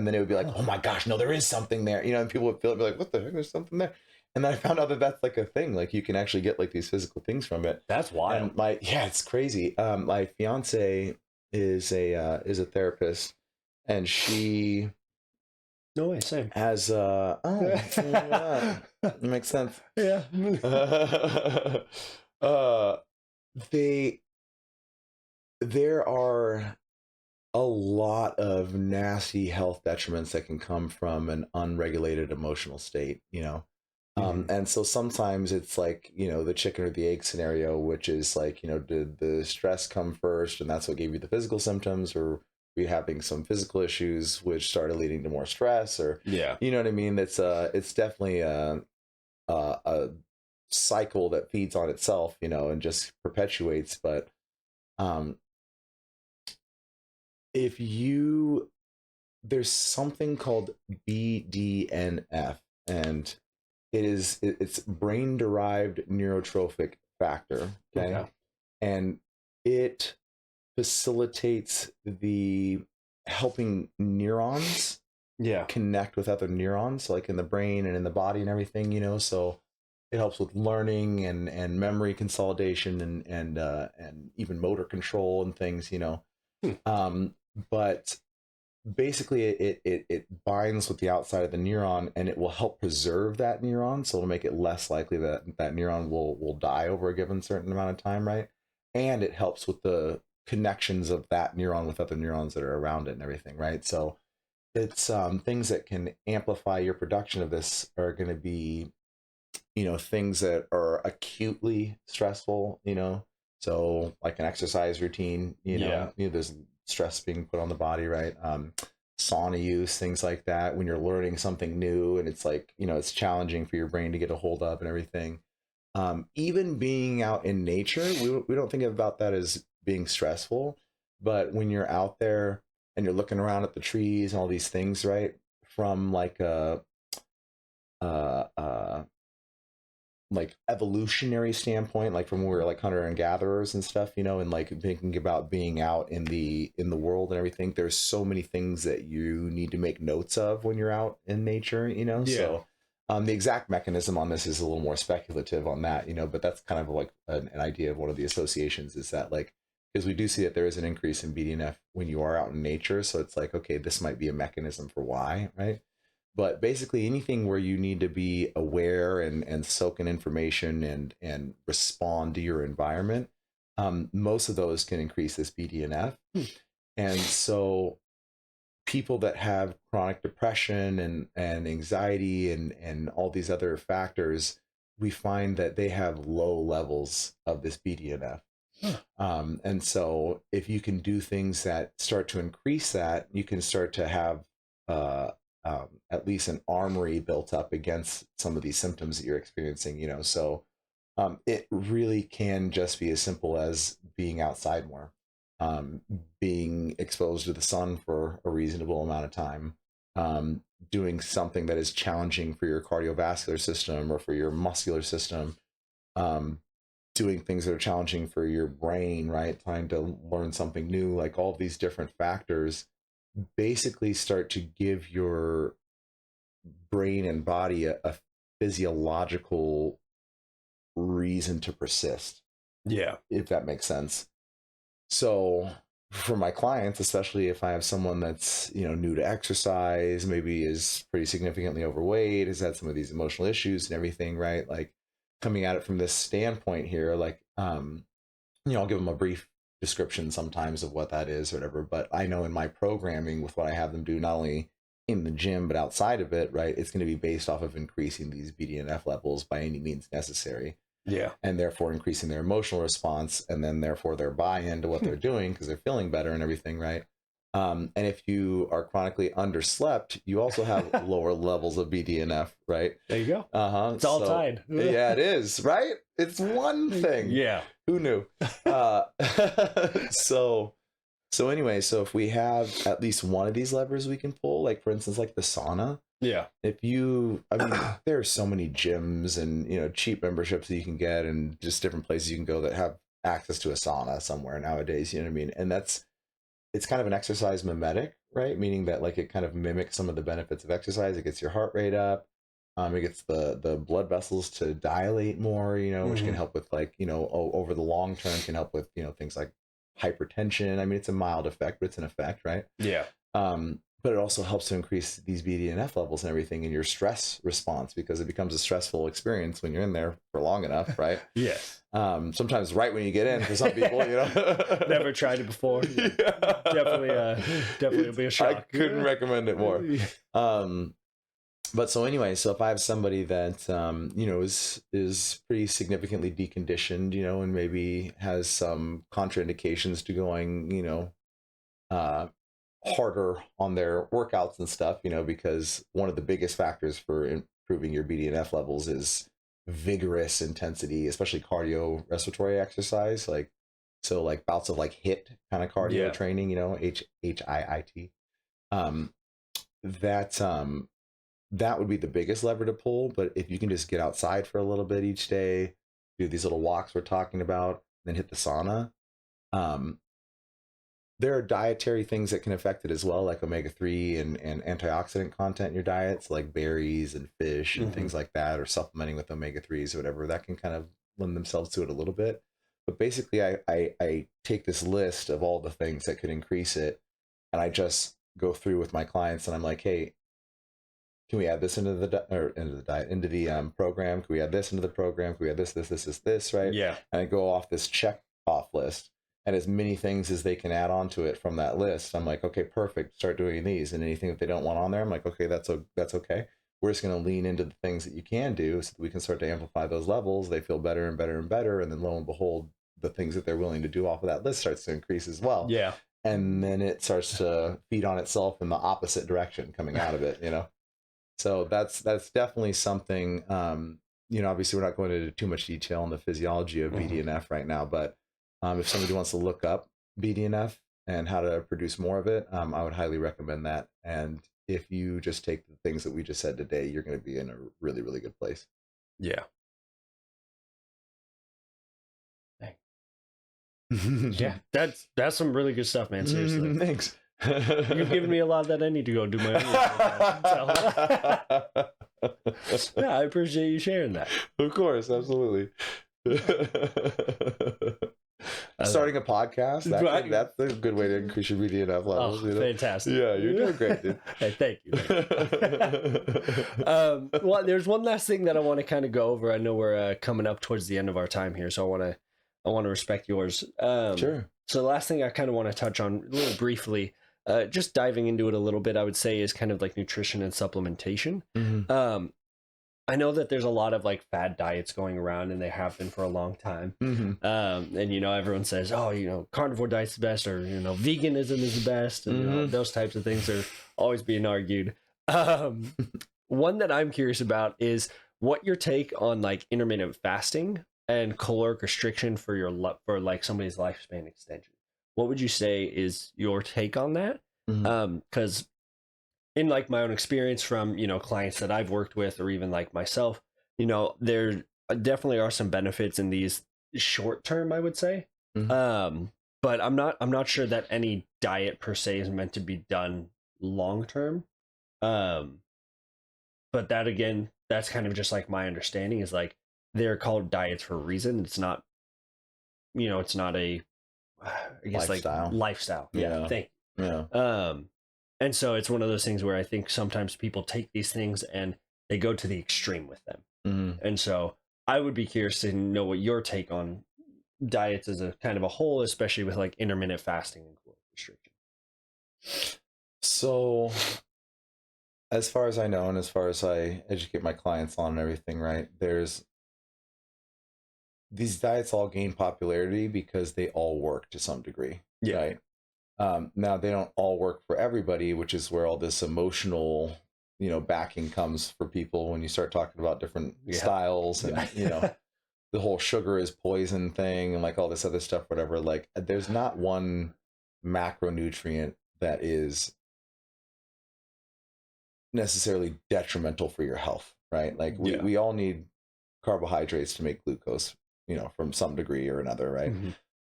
then it would be like, oh my gosh, no, there is something there. And people would feel it, be like, what the heck, there's something there. And then I found out that that's like a thing. Like you can actually get like these physical things from it. That's wild. And it's crazy. My fiance is a therapist, and she no way, same. has makes sense. Yeah. There are a lot of nasty health detriments that can come from an unregulated emotional state, and so sometimes it's like, the chicken or the egg scenario, which is like, did the stress come first and that's what gave you the physical symptoms, or were you having some physical issues which started leading to more stress, or you know what I mean? It's definitely a cycle that feeds on itself, and just perpetuates. But there's something called BDNF, and it's brain derived neurotrophic factor. Okay. And it facilitates the helping neurons connect with other neurons, like in the brain and in the body and everything, so it helps with learning and memory consolidation and even motor control and things, but basically it binds with the outside of the neuron, and it will help preserve that neuron, so it'll make it less likely that that neuron will die over a given certain amount of time, right? And it helps with the connections of that neuron with other neurons that are around it and everything, right? So it's things that can amplify your production of this are going to be, things that are acutely stressful, So like an exercise routine, there's stress being put on the body, right? Sauna use, things like that, when you're learning something new and it's like, it's challenging for your brain to get a hold of and everything. Even being out in nature, we don't think about that as being stressful, but when you're out there and you're looking around at the trees and all these things, right? From like uh, uh, like evolutionary standpoint, like from where we're like hunter and gatherers and stuff, and like thinking about being out in the world and everything, there's so many things that you need to make notes of when you're out in nature, so the exact mechanism on this is a little more speculative on that, but that's kind of like an idea of one of the associations, is that like, because we do see that there is an increase in BDNF when you are out in nature, so it's like, okay, this might be a mechanism for why, right? But basically anything where you need to be aware and soak in information and respond to your environment, most of those can increase this BDNF. And so people that have chronic depression and anxiety and all these other factors, we find that they have low levels of this BDNF. And so if you can do things that start to increase that, you can start to have at least an armory built up against some of these symptoms that you're experiencing, so it really can just be as simple as being outside more, being exposed to the sun for a reasonable amount of time, doing something that is challenging for your cardiovascular system or for your muscular system, doing things that are challenging for your brain, right? Trying to learn something new, like all these different factors basically start to give your brain and body a physiological reason to persist. Yeah. If that makes sense. So for my clients, especially if I have someone that's, new to exercise, maybe is pretty significantly overweight, has had some of these emotional issues and everything, right? Like coming at it from this standpoint here, like, I'll give them a brief description sometimes of what that is or whatever, but I know in my programming with what I have them do, not only in the gym, but outside of it, right, it's going to be based off of increasing these BDNF levels by any means necessary. Yeah. And therefore increasing their emotional response, and then therefore their buy-in to what they're doing because they're feeling better and everything, right? And if you are chronically underslept, you also have lower levels of BDNF, right? There you go. Uh-huh. It's all tied. Yeah, it is, right? It's one thing. Yeah. Who knew? So anyway, so if we have at least one of these levers we can pull, like for instance, like the sauna. Yeah. There are so many gyms and, cheap memberships that you can get and just different places you can go that have access to a sauna somewhere nowadays, you know what I mean? And it's kind of an exercise mimetic, right? Meaning that like it kind of mimics some of the benefits of exercise. It gets your heart rate up. It gets the blood vessels to dilate more, which can help with like, over the long term can help with, things like hypertension. I mean, it's a mild effect, but it's an effect, right? Yeah. But it also helps to increase these BDNF levels and everything in your stress response, because it becomes a stressful experience when you're in there for long enough, right? Yes. Sometimes right when you get in for some people, Never tried it before. Yeah. Definitely will be a shock. I couldn't recommend it more. But so anyway, so if I have somebody that is pretty significantly deconditioned, and maybe has some contraindications to going, harder on their workouts and stuff, because one of the biggest factors for improving your BDNF levels is vigorous intensity, especially cardio respiratory exercise, like bouts of like HIIT kind of cardio training, HIIT. That would be the biggest lever to pull. But if you can just get outside for a little bit each day, do these little walks we're talking about, then hit the sauna. There are dietary things that can affect it as well, like omega-3 and antioxidant content in your diets, like berries and fish and things like that, or supplementing with omega-3s or whatever. That can kind of lend themselves to it a little bit. But basically, I take this list of all the things that could increase it, and I just go through with my clients, and I'm like, hey, can we add this into the program? Can we add this into the program? Can we add this, right? Yeah. And I go off this check off list. And as many things as they can add on to it from that list, I'm like, okay, perfect. Start doing these. And anything that they don't want on there, I'm like, okay, that's okay. We're just going to lean into the things that you can do so that we can start to amplify those levels. They feel better and better and better. And then lo and behold, the things that they're willing to do off of that list starts to increase as well. Yeah. And then it starts to feed on itself in the opposite direction coming out of it, you know? So that's definitely something, you know, obviously we're not going into too much detail on the physiology of BDNF right now, but if somebody wants to look up BDNF and how to produce more of it, I would highly recommend that. And if you just take the things that we just said today, you're going to be in a really, really good place. Yeah. Yeah, that's some really good stuff, man. Seriously. Thanks. You've given me a lot that I need to go do my own research. Yeah, I appreciate you sharing that. Of course, absolutely. Starting a podcast, that's a good way to increase your BDNF levels. You know? Fantastic. Yeah, you're doing great, dude. Hey, thank you. Well, there's one last thing that I want to kind of go over. I know we're coming up towards the end of our time here, so I want to respect yours. Sure. So the last thing I kind of want to touch on a little briefly, just diving into it a little bit, I would say is kind of like nutrition and supplementation. Mm-hmm. I know that there's a lot of like fad diets going around, and they have been for a long time. Mm-hmm. And you know, everyone says, "Oh, you know, carnivore diet's the best," or you know, veganism is the best, and you know, those types of things are always being argued. One that I'm curious about is what your take on like intermittent fasting and caloric restriction for like somebody's lifespan extension. What would you say is your take on that? Because in like my own experience from, you know, clients that I've worked with, or even like myself, you know, there definitely are some benefits in these short term, I would say. But I'm not sure that any diet per se is meant to be done long term. But that again, that's kind of just like my understanding is like they're called diets for a reason. It's not, you know, it's not a, I guess lifestyle. Like lifestyle. Yeah. Thank you. Yeah. And so it's one of those things where I think sometimes people take these things and they go to the extreme with them. And so I would be curious to know what your take on diets as a kind of a whole, especially with like intermittent fasting and caloric restriction. So as far as I know, and as far as I educate my clients on and everything, right, these diets all gain popularity because they all work to some degree. Yeah. Right. Now they don't all work for everybody, which is where all this emotional, you know, backing comes for people when you start talking about different styles and, you know, the whole sugar is poison thing and like all this other stuff, whatever. Like there's not one macronutrient that is necessarily detrimental for your health, right? Like we all need carbohydrates to make glucose, you know, from some degree or another, right?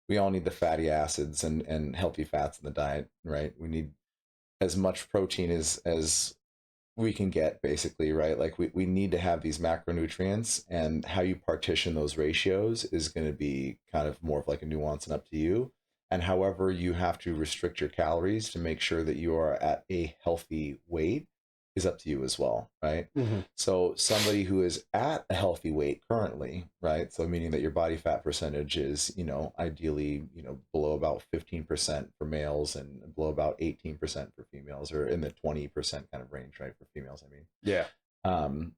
We all need the fatty acids and healthy fats in the diet, right? We need as much protein as we can get, basically, right? Like we need to have these macronutrients, and how you partition those ratios is going to be kind of more of like a nuance and up to you. And however you have to restrict your calories to make sure that you are at a healthy weight is up to you as well, right? So somebody who is at a healthy weight currently, right? So meaning that your body fat percentage is, you know, ideally, you know, below about 15% for males and below about 18% for females, or in the 20% kind of range, right? For females, I mean. Yeah.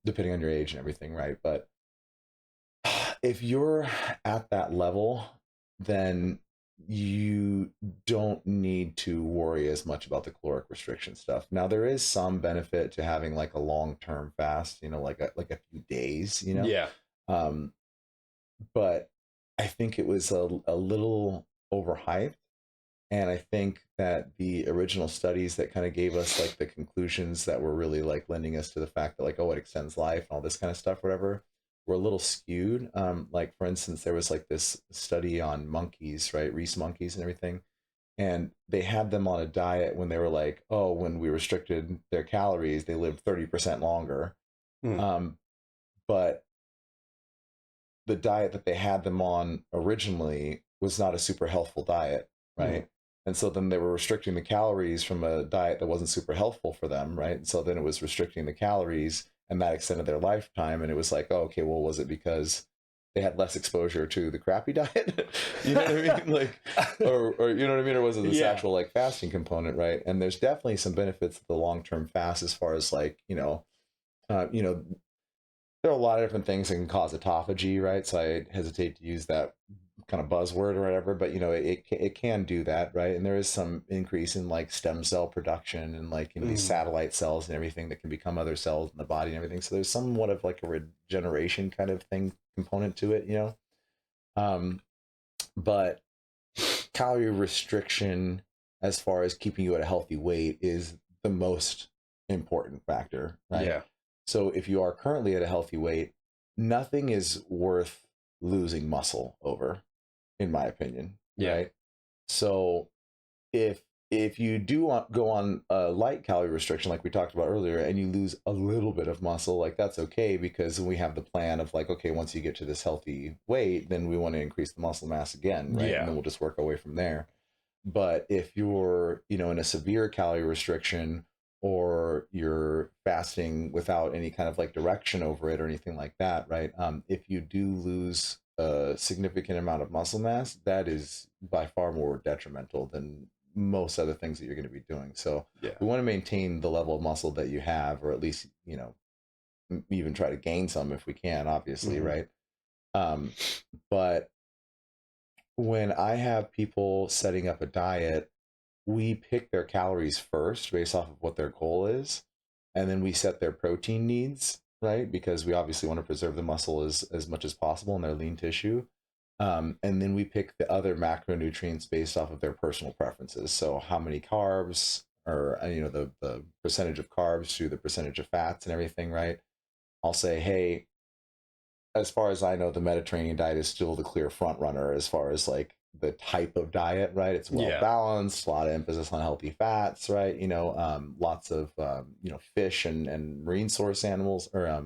Depending on your age and everything, right? But if you're at that level, then you don't need to worry as much about the caloric restriction stuff. Now there is some benefit to having like a long-term fast, you know, like a few days, you know. Yeah. But I think it was a little overhyped, and I think that the original studies that kind of gave us like the conclusions that were really like lending us to the fact that like, oh, it extends life and all this kind of stuff, whatever, were a little skewed. Like for instance, there was like this study on monkeys, right? Reese monkeys and everything. And they had them on a diet when they were like, oh, when we restricted their calories, they lived 30% longer. But the diet that they had them on originally was not a super healthful diet, right? And so then they were restricting the calories from a diet that wasn't super healthful for them, right? And so then it was restricting the calories, and that extended their lifetime. And it was like, oh, okay, well, was it because they had less exposure to the crappy diet? You know what I mean? Like, or you know what I mean? Or was it this actual like fasting component, right? And there's definitely some benefits to the long-term fast as far as like, you know, there are a lot of different things that can cause autophagy, right? So I hesitate to use that kind of buzzword or whatever, but it can do that, right? And there is some increase in like stem cell production and like these satellite cells and everything that can become other cells in the body and everything. So there's somewhat of like a regeneration kind of thing component to it, but calorie restriction as far as keeping you at a healthy weight is the most important factor, right? Yeah. So if you are currently at a healthy weight, nothing is worth losing muscle over, in my opinion. Yeah. Right. So if you do go on a light calorie restriction, like we talked about earlier, and you lose a little bit of muscle, like that's okay, because we have the plan of like, okay, once you get to this healthy weight, then we want to increase the muscle mass again, right? Yeah. And then we'll just work our way from there. But if you're, in a severe calorie restriction, or you're fasting without any kind of like direction over it or anything like that, right? If you do lose a significant amount of muscle mass, that is by far more detrimental than most other things that you're going to be doing. So we want to maintain the level of muscle that you have, or at least, even try to gain some if we can, obviously, right? But when I have people setting up a diet, we pick their calories first based off of what their goal is, and then we set their protein needs, right? Because we obviously want to preserve the muscle as much as possible in their lean tissue. And then we pick the other macronutrients based off of their personal preferences. So how many carbs, or the percentage of carbs to the percentage of fats and everything, right? I'll say, hey, as far as I know, the Mediterranean diet is still the clear front runner as far as like the type of diet, right? It's well balanced, a lot of emphasis on healthy fats, right? Lots of fish and marine source animals, or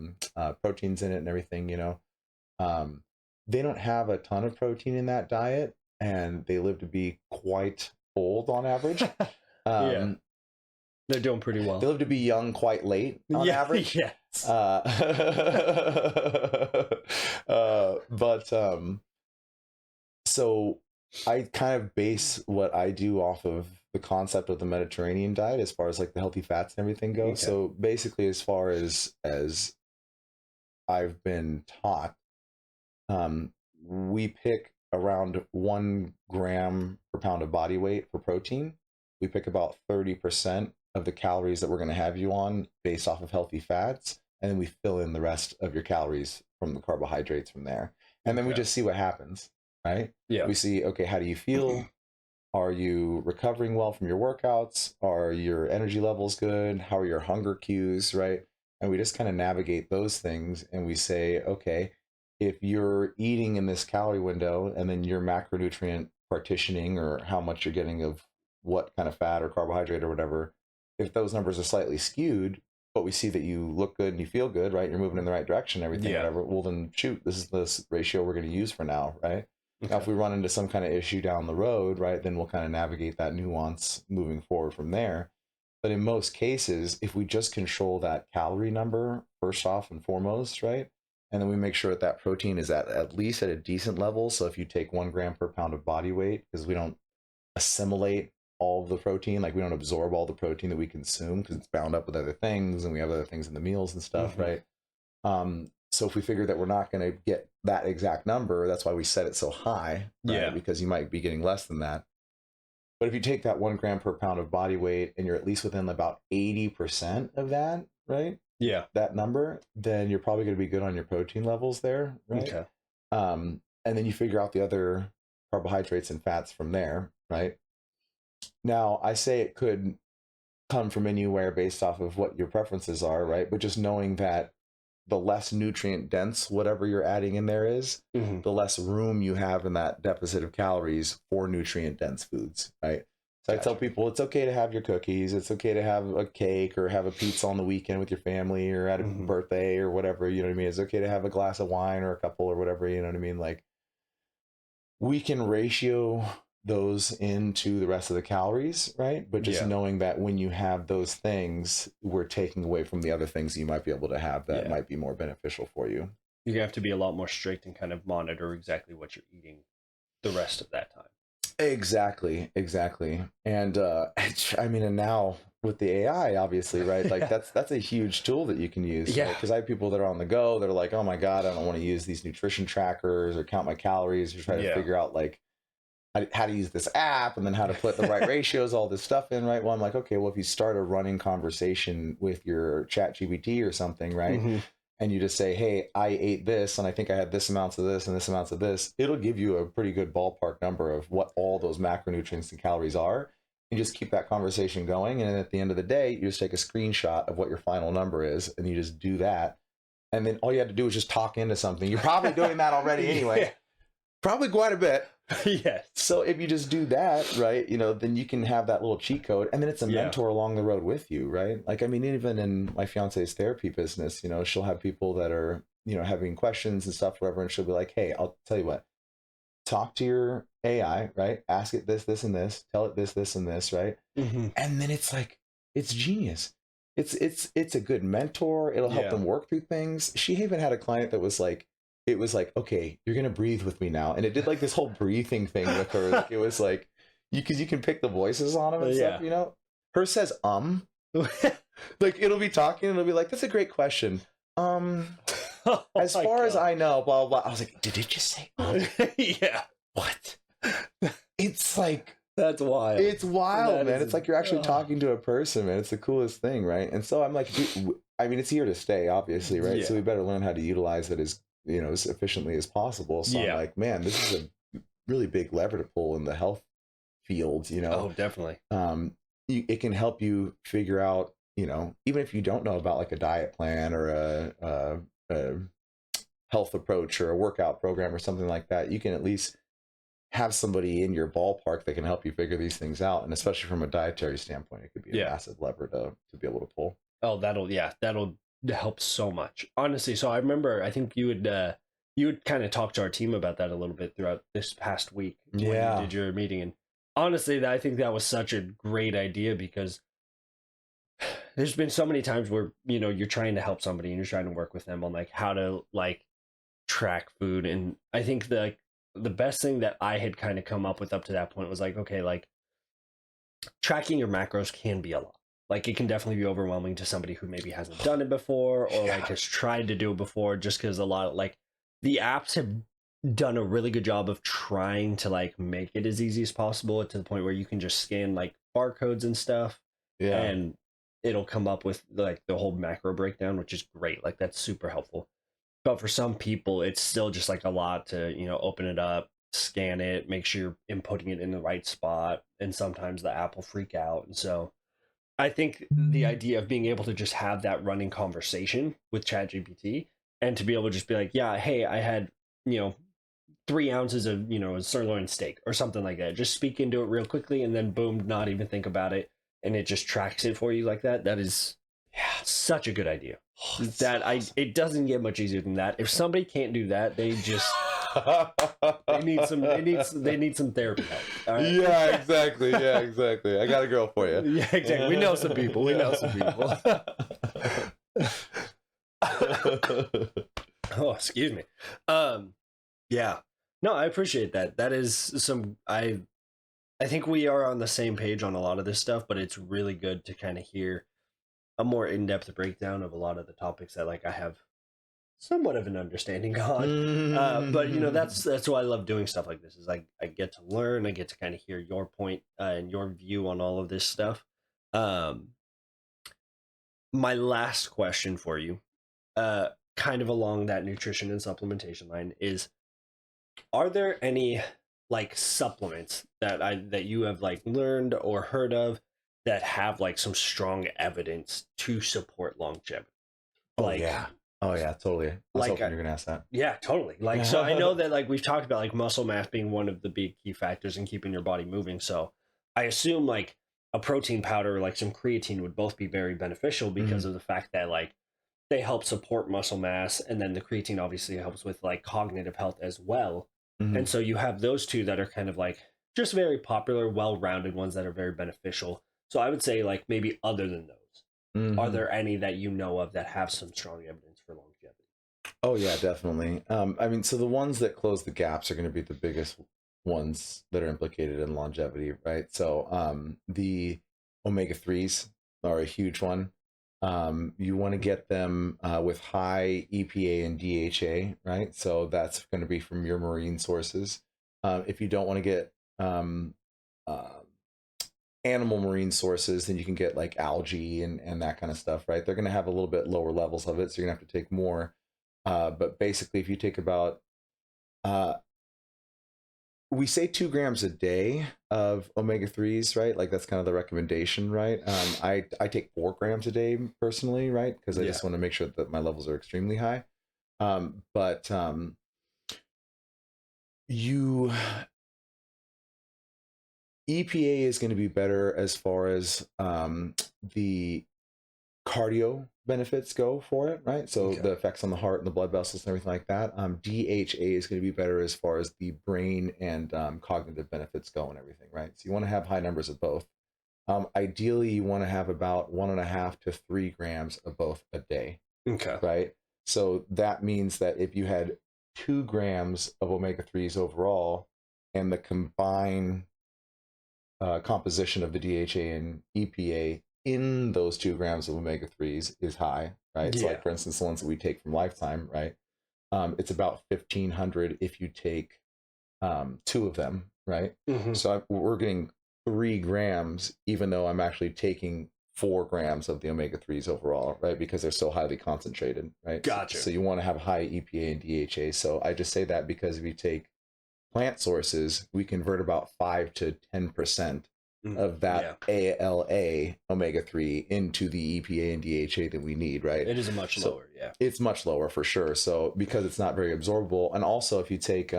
proteins in it and everything. They don't have a ton of protein in that diet, and they live to be quite old on average. They're doing pretty well. They live to be young quite late on average. Yes. But so I kind of base what I do off of the concept of the Mediterranean diet as far as like the healthy fats and everything goes. Okay. So basically, as far as I've been taught, we pick around 1 gram per pound of body weight for protein. We pick about 30% of the calories that we're going to have you on based off of healthy fats, and then we fill in the rest of your calories from the carbohydrates from there. And then we just see what happens, right? Yeah. We see, okay, how do you feel? Are you recovering well from your workouts? Are your energy levels good? How are your hunger cues, right? And we just kind of navigate those things, and we say, okay, if you're eating in this calorie window, and then your macronutrient partitioning, or how much you're getting of what kind of fat or carbohydrate or whatever, if those numbers are slightly skewed, but we see that you look good and you feel good, right? You're moving in the right direction, everything, whatever. Well, then shoot, this is the ratio we're going to use for now, right? Okay. Now, if we run into some kind of issue down the road, right, then we'll kind of navigate that nuance moving forward from there. But in most cases, if we just control that calorie number first off and foremost, right, and then we make sure that that protein is at least at a decent level. So if you take 1 gram per pound of body weight, because we don't assimilate all of the protein, like we don't absorb all the protein that we consume because it's bound up with other things, and we have other things in the meals and stuff, right? So if we figure that we're not going to get that exact number, that's why we set it so high, right? Because you might be getting less than that. But if you take that 1 gram per pound of body weight and you're at least within about 80% of that, right? Yeah, that number, then you're probably going to be good on your protein levels there, right? Okay. And then you figure out the other carbohydrates and fats from there, right? Now, I say it could come from anywhere based off of what your preferences are, right? But just knowing that the less nutrient dense whatever you're adding in there is, the less room you have in that deficit of calories for nutrient dense foods, right? So I tell people it's okay to have your cookies. It's okay to have a cake or have a pizza on the weekend with your family or at a birthday or whatever, you know what I mean? It's okay to have a glass of wine or a couple or whatever, you know what I mean? Like, we can ratio those into the rest of the calories, right? But just knowing that when you have those things, we're taking away from the other things you might be able to have that might be more beneficial for you. You have to be a lot more strict and kind of monitor exactly what you're eating the rest of that time. Exactly. And I mean, and now with the AI, obviously, right? Like Yeah. that's a huge tool that you can use. Yeah. Because I have people that are on the go that are like, oh my God, I don't want to use these nutrition trackers or count my calories or try to Yeah. figure out like how to use this app and then how to put the right ratios, all this stuff in, right? Well, I'm like, okay, well, if you start a running conversation with your chat GPT or something, right? Mm-hmm. And you just say, hey, I ate this and I think I had this amounts of this and this amounts of this, it'll give you a pretty good ballpark number of what all those macronutrients and calories are. You just keep that conversation going. And then at the end of the day, you just take a screenshot of what your final number is and you just do that. And then all you have to do is just talk into something. You're probably doing that already anyway. Yeah. Probably quite a bit. Yes. So if you just do that, right, then you can have that little cheat code, and then it's a mentor along the road with you, right? Like, I mean, even in my fiance's therapy business, she'll have people that are, having questions and stuff, whatever, and she'll be like, hey, I'll tell you what, talk to your AI, right? Ask it this, this, and this, tell it this, this, and this, right? Mm-hmm. And then it's like, it's genius. It's a good mentor. It'll help them work through things. She even had a client that was like, it was like, okay, you're going to breathe with me now. And it did like this whole breathing thing with her. Like, it was like, because you can pick the voices on them and stuff, Hers says, like it'll be talking and it'll be like, that's a great question. As far as I know, blah, blah, blah. I was like, did it just say, Yeah. What? It's like, that's wild. It's wild, man. It's like you're actually talking to a person, man. It's the coolest thing, right? And so I'm like, I mean, it's here to stay, obviously, right? Yeah. So we better learn how to utilize it as efficiently as possible. So I'm like, man, this is a really big lever to pull in the health field, Oh, definitely. It can help you figure out, even if you don't know about like a diet plan or a health approach or a workout program or something like that, you can at least have somebody in your ballpark that can help you figure these things out. And especially from a dietary standpoint, it could be a massive lever to be able to pull. Oh, that'll help so much, honestly. So I remember, I think you would kind of talk to our team about that a little bit throughout this past week when you did your meeting. And honestly, I think that was such a great idea, because there's been so many times where, you're trying to help somebody and you're trying to work with them on like how to like track food. And I think the best thing that I had kind of come up with up to that point was like, okay, like tracking your macros can be a lot. Like, it can definitely be overwhelming to somebody who maybe hasn't done it before or like has tried to do it before, just because a lot of like the apps have done a really good job of trying to like make it as easy as possible, to the point where you can just scan like barcodes and stuff. Yeah. And it'll come up with like the whole macro breakdown, which is great. Like, that's super helpful. But for some people, it's still just like a lot to, open it up, scan it, make sure you're inputting it in the right spot. And sometimes the app will freak out. And so I think the idea of being able to just have that running conversation with ChatGPT, and to be able to just be like, yeah, hey, I had, 3 ounces of, a sirloin steak or something like that. Just speak into it real quickly, and then boom, not even think about it. And it just tracks it for you like that. That is such a good idea. It doesn't get much easier than that. If somebody can't do that, they just they need some therapy help. All right? Yeah, exactly. Yeah, exactly. I got a girl for you. Yeah, exactly. We know some people. Oh, excuse me. Yeah. No, I appreciate that. That is some I think we are on the same page on a lot of this stuff, but it's really good to kind of hear a more in-depth breakdown of a lot of the topics that like I have somewhat of an understanding on. But that's why I love doing stuff like this, is I get to learn, I get to kind of hear your point and your view on all of this stuff. My last question for you, kind of along that nutrition and supplementation line, is, are there any like supplements that you have like learned or heard of that have like some strong evidence to support longevity? Oh yeah, totally. I was hoping you were gonna ask that. Yeah, totally. Like, so I know that like we've talked about like muscle mass being one of the big key factors in keeping your body moving. So I assume like a protein powder or like some creatine would both be very beneficial, because of the fact that like they help support muscle mass, and then the creatine obviously helps with like cognitive health as well. And so you have those two that are kind of like just very popular, well-rounded ones that are very beneficial. So I would say like maybe other than those, are there any that you know of that have some strong evidence for longevity? Oh yeah, definitely. I mean, so the ones that close the gaps are going to be the biggest ones that are implicated in longevity, right? So the omega-3s, are a huge one. You want to get them with high EPA and DHA, right? So that's going to be from your marine sources. If you don't want to get uh, animal marine sources, then you can get like algae and that kind of stuff, right? They're going to have a little bit lower levels of it, so you're going to have to take more. But basically, if you take about uh, we say 2 grams a day of omega-3s, right? Like that's kind of the recommendation, right? I take 4 grams a day personally, right? Because I just want to make sure that my levels are extremely high. But you EPA is going to be better as far as the cardio benefits go for it, right? So the effects on the heart and the blood vessels and everything like that. DHA is going to be better as far as the brain and cognitive benefits go and everything, right? So you want to have high numbers of both. Ideally, you want to have about 1.5 to 3 grams of both a day. Okay. Right. So that means that if you had 2 grams of omega-3s overall, and the combined composition of the DHA and EPA in those 2 grams of omega-3s is high, right? So like for instance, the ones that we take from Lifetime, right? It's about 1,500 if you take 2 of them, right? So we're getting 3 grams, even though I'm actually taking 4 grams of the omega-3s overall, right? Because they're so highly concentrated, right? Gotcha. So you want to have high EPA and DHA. So I just say that because if you take plant sources, we convert about 5 to 10% of that ALA omega-3 into the EPA and DHA that we need, right? It is much lower, It's much lower for sure. So because it's not very absorbable, and also if you take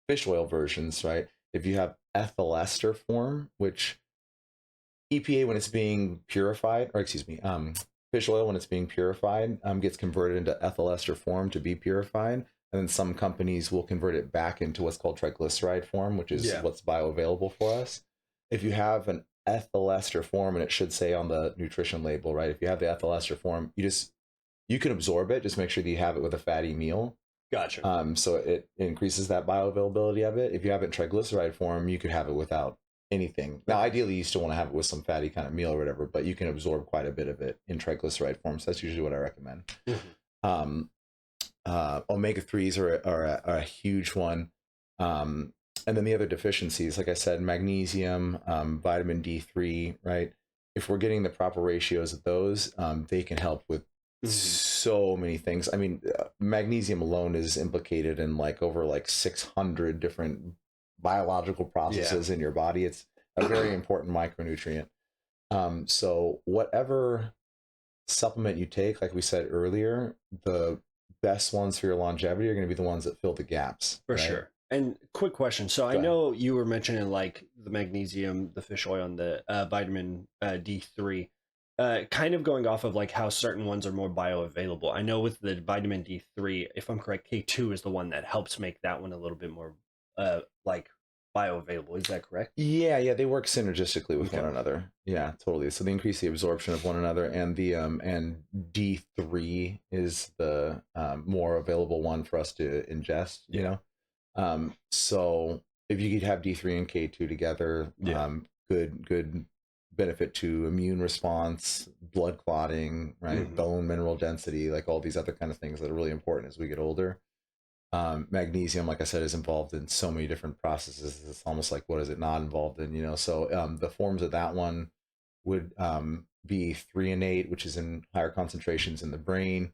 fish oil versions, right? If you have ethyl ester form, which EPA when it's being purified, or excuse me, fish oil when it's being purified gets converted into ethyl ester form to be purified. And then some companies will convert it back into what's called triglyceride form, which is what's bioavailable for us. If you have an ethyl ester form, and it should say on the nutrition label, right? If you have the ethyl ester form, you can absorb it. Just make sure that you have it with a fatty meal. Gotcha. So it increases that bioavailability of it. If you have it in triglyceride form, you could have it without anything. Now, ideally, you still want to have it with some fatty kind of meal or whatever, but you can absorb quite a bit of it in triglyceride form. So that's usually what I recommend. Omega-3s are a huge one. And then the other deficiencies, like I said, magnesium, vitamin D3, right? If we're getting the proper ratios of those, they can help with so many things. I mean, magnesium alone is implicated in over 600 different biological processes in your body. It's a very important micronutrient. So whatever supplement you take, like we said earlier, the best ones for your longevity are going to be the ones that fill the gaps. For sure. And quick question. So I know you were mentioning like the magnesium, the fish oil, and the vitamin D3, kind of going off of like how certain ones are more bioavailable. I know with the vitamin D3, if I'm correct, K2 is the one that helps make that one a little bit more like bioavailable. Is that correct? Yeah, they work synergistically with one another. Yeah, totally. So they increase the absorption of one another, and the and D3 is the more available one for us to ingest. You know, so if you could have D3 and K2 together, good benefit to immune response, blood clotting, right, bone mineral density, like all these other kind of things that are really important as we get older. Magnesium, like I said, is involved in so many different processes. It's almost like, what is it not involved in, you know? So the forms of that one would be threonate, which is in higher concentrations in the brain,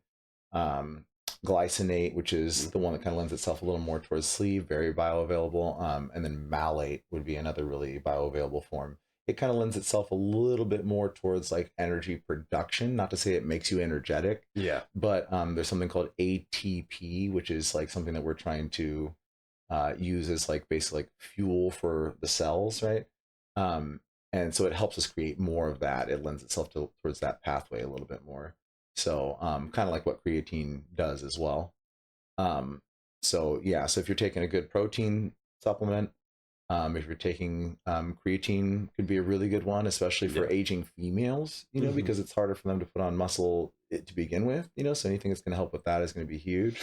glycinate, which is the one that kind of lends itself a little more towards sleep, very bioavailable, and then malate would be another really bioavailable form. It kind of lends itself a little bit more towards like energy production. Not to say it makes you energetic, but there's something called ATP, which is like something that we're trying to use as like basically like fuel for the cells, right? And so it helps us create more of that. It lends itself towards that pathway a little bit more. So kind of like what creatine does as well. So if you're taking a good protein supplement, if you're taking creatine, could be a really good one, especially for aging females, you know, because it's harder for them to put on muscle to begin with, you know, so anything that's going to help with that is going to be huge.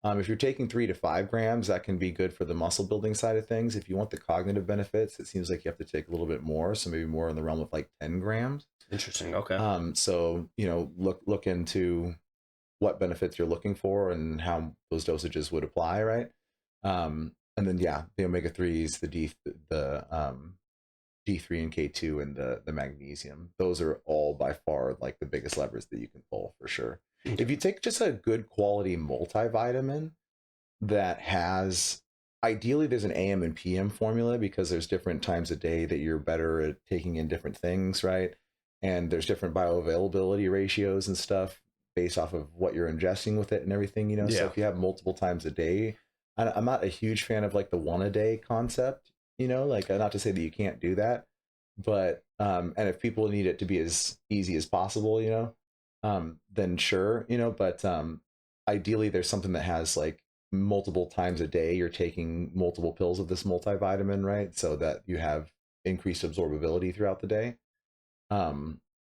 If you're taking 3 to 5 grams, that can be good for the muscle building side of things. If you want the cognitive benefits, it seems like you have to take a little bit more. So maybe more in the realm of like 10 grams. Interesting. Okay. So, look into what benefits you're looking for and how those dosages would apply, right? And then the omega-3s, the D3 and K2 and the magnesium. Those are all by far like the biggest levers that you can pull for sure. If you take just a good quality multivitamin that has, ideally there's an AM and PM formula because there's different times a day that you're better at taking in different things, right? And there's different bioavailability ratios and stuff based off of what you're ingesting with it and everything, So if you have multiple times a day, I'm not a huge fan of like the 1 a day concept, like not to say that you can't do that, but and if people need it to be as easy as possible, then sure, but ideally there's something that has like multiple times a day you're taking multiple pills of this multivitamin, right? So that you have increased absorbability throughout the day.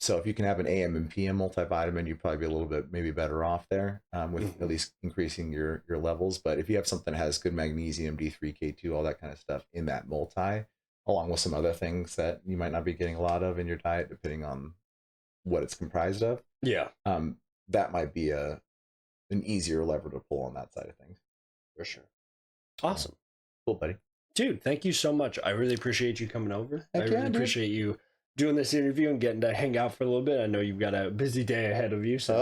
So if you can have an AM and PM multivitamin, you'd probably be a little bit maybe better off there with at least increasing your levels. But if you have something that has good magnesium, D3, K2, all that kind of stuff in that multi, along with some other things that you might not be getting a lot of in your diet, depending on what it's comprised of. Yeah. That might be an easier lever to pull on that side of things. For sure. Awesome. Cool, buddy. Dude, thank you so much. I really appreciate you coming over. Heck I really appreciate you doing this interview and getting to hang out for a little bit. I know you've got a busy day ahead of you. So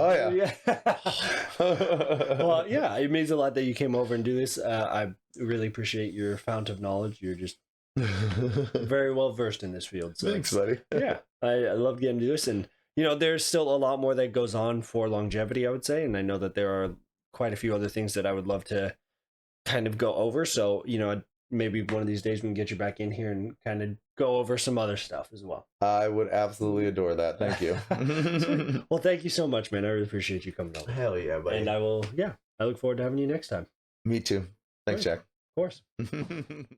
Well, yeah, it means a lot that you came over and do this. I really appreciate your fount of knowledge. You're just very well versed in this field. So thanks, buddy. Yeah, I love getting to do this. And, there's still a lot more that goes on for longevity, I would say. And I know that there are quite a few other things that I would love to kind of go over. So, maybe one of these days we can get you back in here and kind of go over some other stuff as well. I would absolutely adore that. Thank you. Well, thank you so much, man. I really appreciate you coming over. Hell yeah, buddy. And I look forward to having you next time. Me too. Thanks, Jack. Of course.